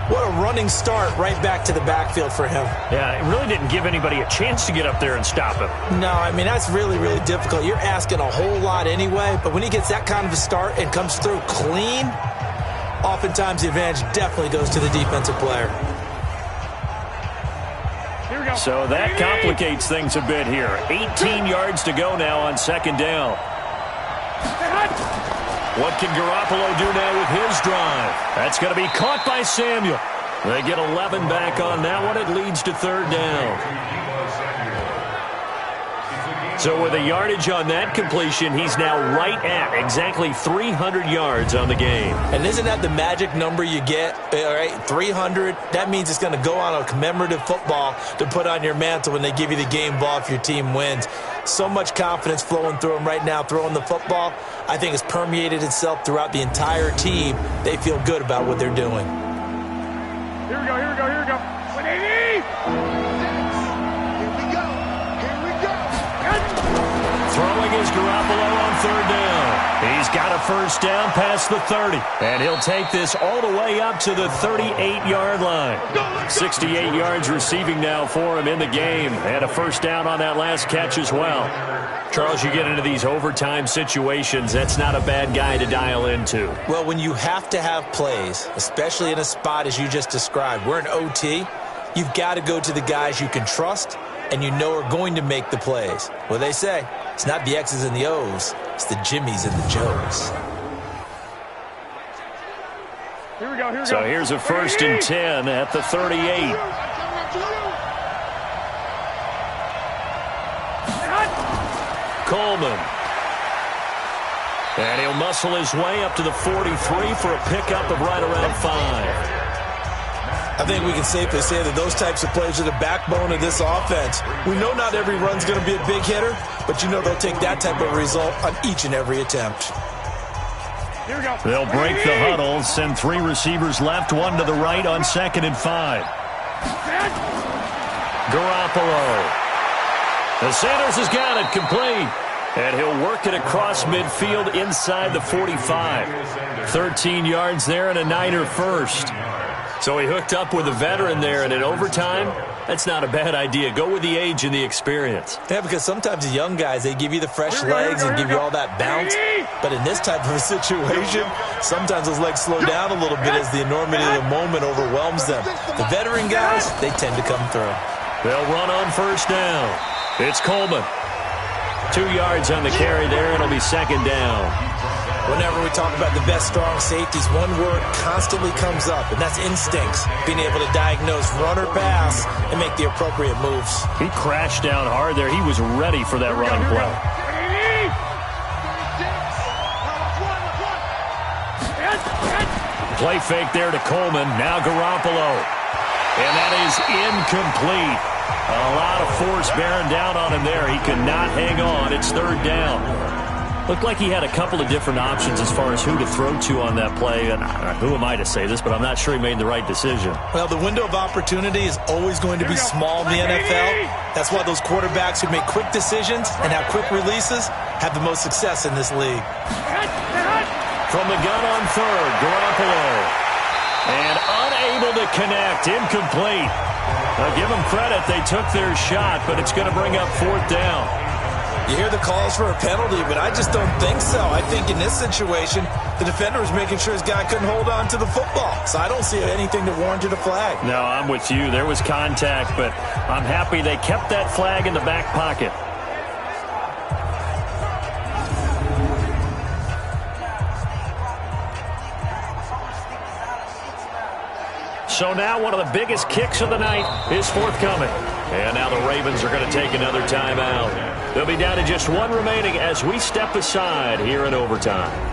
What a running start right back to the backfield for him. Yeah, it really didn't give anybody a chance to get up there and stop him. No, I mean, that's really, really difficult. You're asking a whole lot anyway, but when he gets that kind of a start and comes through clean, oftentimes the advantage definitely goes to the defensive player. So that complicates things a bit here. 18 yards to go now on 2nd down. What can Garoppolo do now with his drive? That's going to be caught by Samuel. They get 11 back on that one. It leads to 3rd down. So with a yardage on that completion, he's now right at exactly 300 yards on the game. And isn't that the magic number you get? All right, 300. That means it's going to go on a commemorative football to put on your mantle when they give you the game ball if your team wins. So much confidence flowing through him right now, throwing the football. I think it's permeated itself throughout the entire team. They feel good about what they're doing. Here we go, here we go, here we go. 180! Throwing is Garoppolo on 3rd down. He's got a 1st down past the 30. And he'll take this all the way up to the 38-yard line. 68 yards receiving now for him in the game. And a 1st down on that last catch as well. Charles, you get into these overtime situations, that's not a bad guy to dial into. Well, when you have to have plays, especially in a spot as you just described, we're in OT, you've got to go to the guys you can trust and you know are going to make the plays. Well, they say, it's not the X's and the O's, it's the Jimmies and the Joes. Here we go, here we go. So here's a 1st and 10 at the 38. Coleman. And he'll muscle his way up to the 43 for a pickup of right around 5. I think we can safely say that those types of plays are the backbone of this offense. We know not every run's going to be a big hitter, but you know they'll take that type of result on each and every attempt. Here we go. They'll break the huddle, send 3 receivers left, 1 to the right on 2nd and 5. Garoppolo. The Sanders has got it complete. And he'll work it across midfield inside the 45. 13 yards there and a Niner 1st. So he hooked up with a veteran there, and in overtime, that's not a bad idea. Go with the age and the experience. Yeah, because sometimes the young guys, they give you the fresh legs and give you all that bounce. But in this type of a situation, sometimes those legs slow down a little bit as the enormity of the moment overwhelms them. The veteran guys, they tend to come through. They'll run on 1st down. It's Coleman. 2 yards on the carry there. It'll be 2nd down. Whenever we talk about the best strong safeties, one word constantly comes up, and that's instincts. Being able to diagnose run or pass and make the appropriate moves. He crashed down hard there. He was ready for that run play. Play fake there to Coleman. Now Garoppolo. And that is incomplete. A lot of force bearing down on him there. He could not hang on. It's 3rd down. Looked like he had a couple of different options as far as who to throw to on that play. And who am I to say this, but I'm not sure he made the right decision. Well, the window of opportunity is always going to be small in the NFL. That's why those quarterbacks who make quick decisions and have quick releases have the most success in this league. From the gun on 3rd, Garoppolo. And unable to connect, incomplete. Now give them credit, they took their shot, but it's going to bring up 4th down. You hear the calls for a penalty, but I just don't think so. I think in this situation, the defender was making sure his guy couldn't hold on to the football. So I don't see anything that warranted a flag. No, I'm with you. There was contact, but I'm happy they kept that flag in the back pocket. So now one of the biggest kicks of the night is forthcoming. And now the Ravens are going to take another timeout. They'll be down to just one remaining as we step aside here in overtime.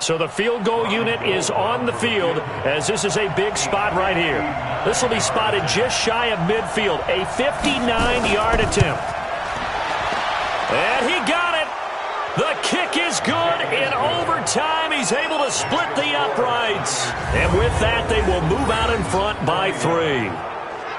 So the field goal unit is on the field as this is a big spot right here. This will be spotted just shy of midfield, a 59-yard attempt. And he got it. The kick is good. In overtime, he's able to split the uprights. And with that, they will move out in front by 3.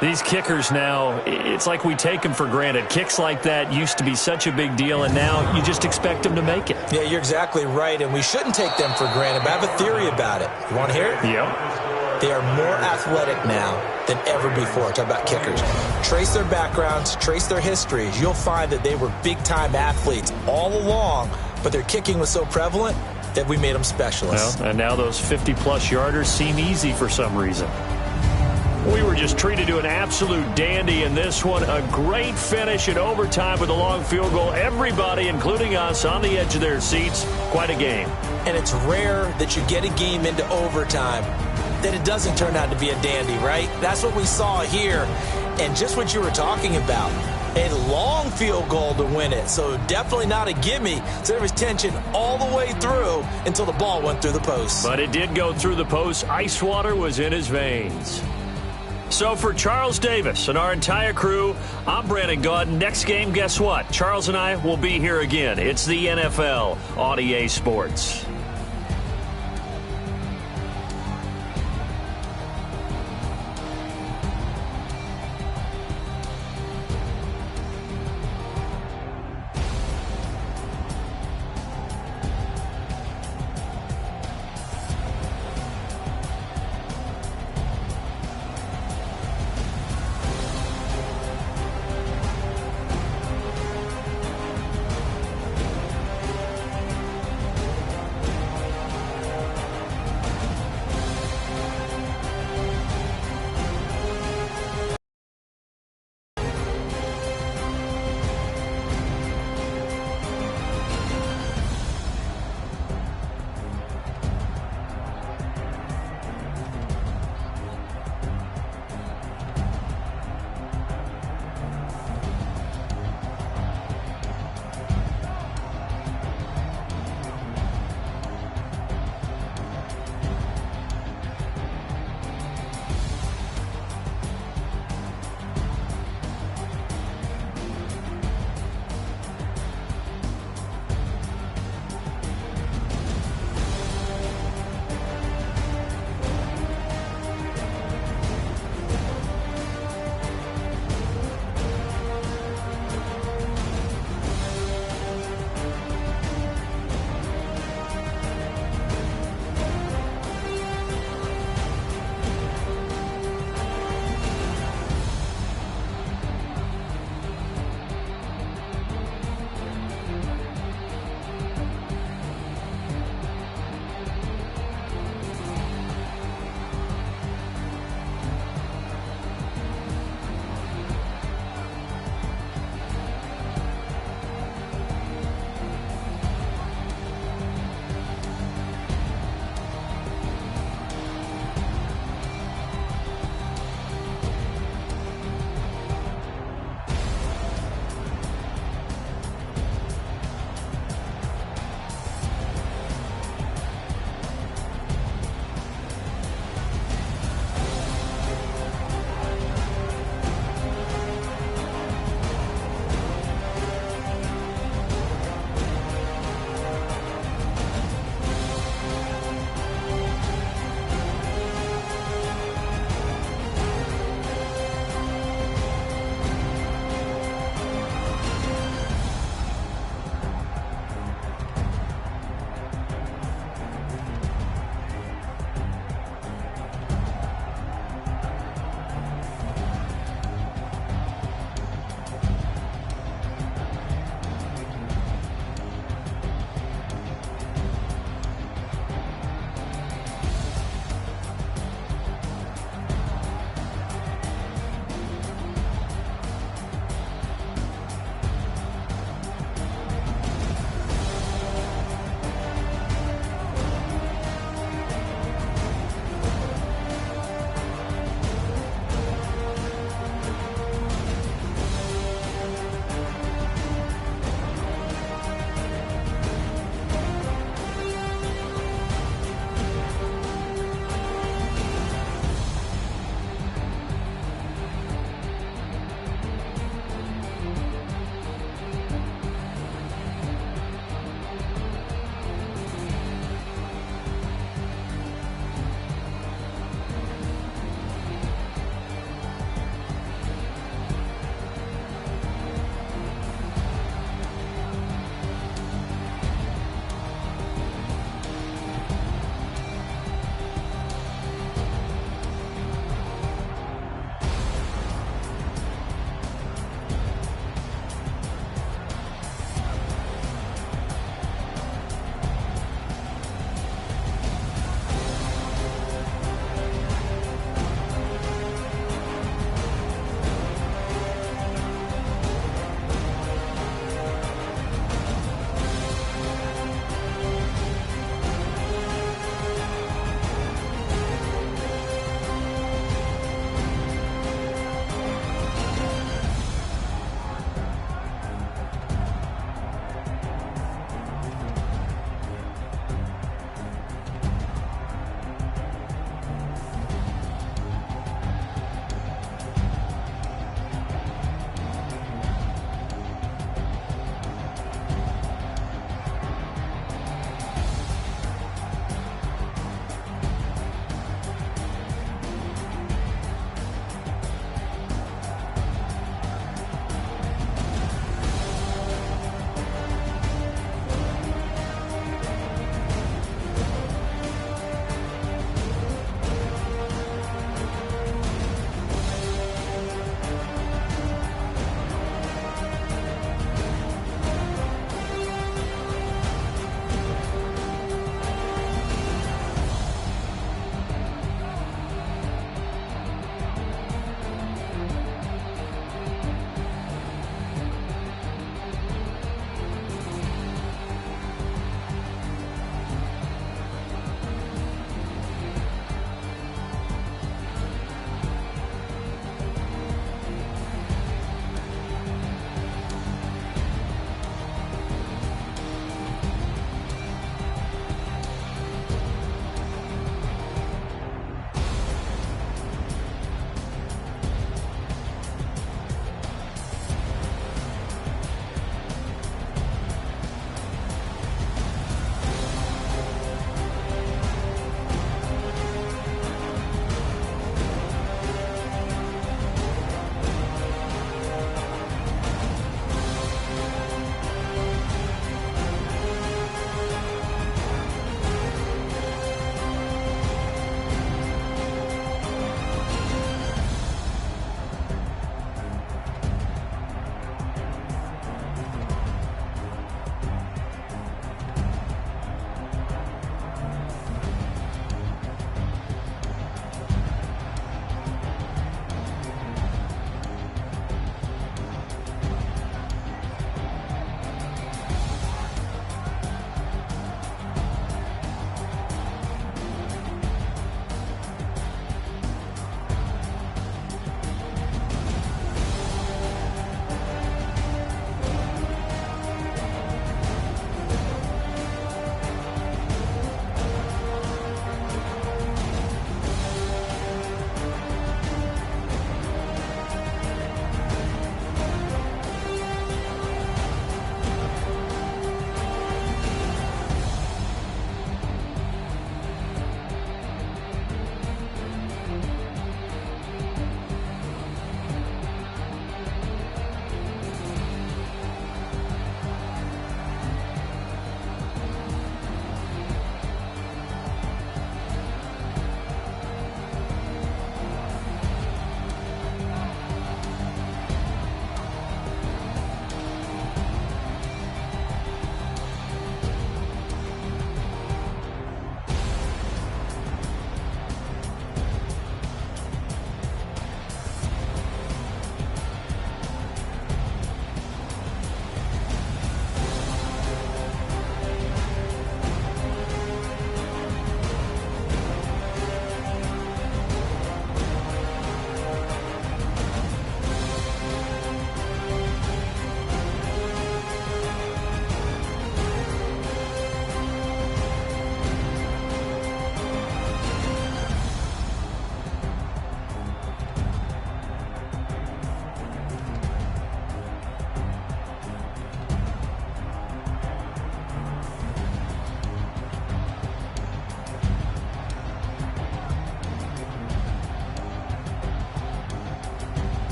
These kickers now, it's like we take them for granted. Kicks like that used to be such a big deal, and now you just expect them to make it. Yeah, you're exactly right, and we shouldn't take them for granted, but I have a theory about it. You want to hear it? Yep. They are more athletic now than ever before. Talk about kickers. Trace their backgrounds, trace their histories. You'll find that they were big-time athletes all along, but their kicking was so prevalent that we made them specialists. Well, and now those 50-plus yarders seem easy for some reason. We were just treated to an absolute dandy in this one. A great finish in overtime with a long field goal. Everybody, including us, on the edge of their seats. Quite a game. And it's rare that you get a game into overtime that it doesn't turn out to be a dandy, right? That's what we saw here. And just what you were talking about, a long field goal to win it. So definitely not a gimme. So there was tension all the way through until the ball went through the post. But it did go through the post. Ice water was in his veins. So for Charles Davis and our entire crew, I'm Brandon Gaudin. Next game, guess what? Charles and I will be here again. It's the NFL on EA Sports.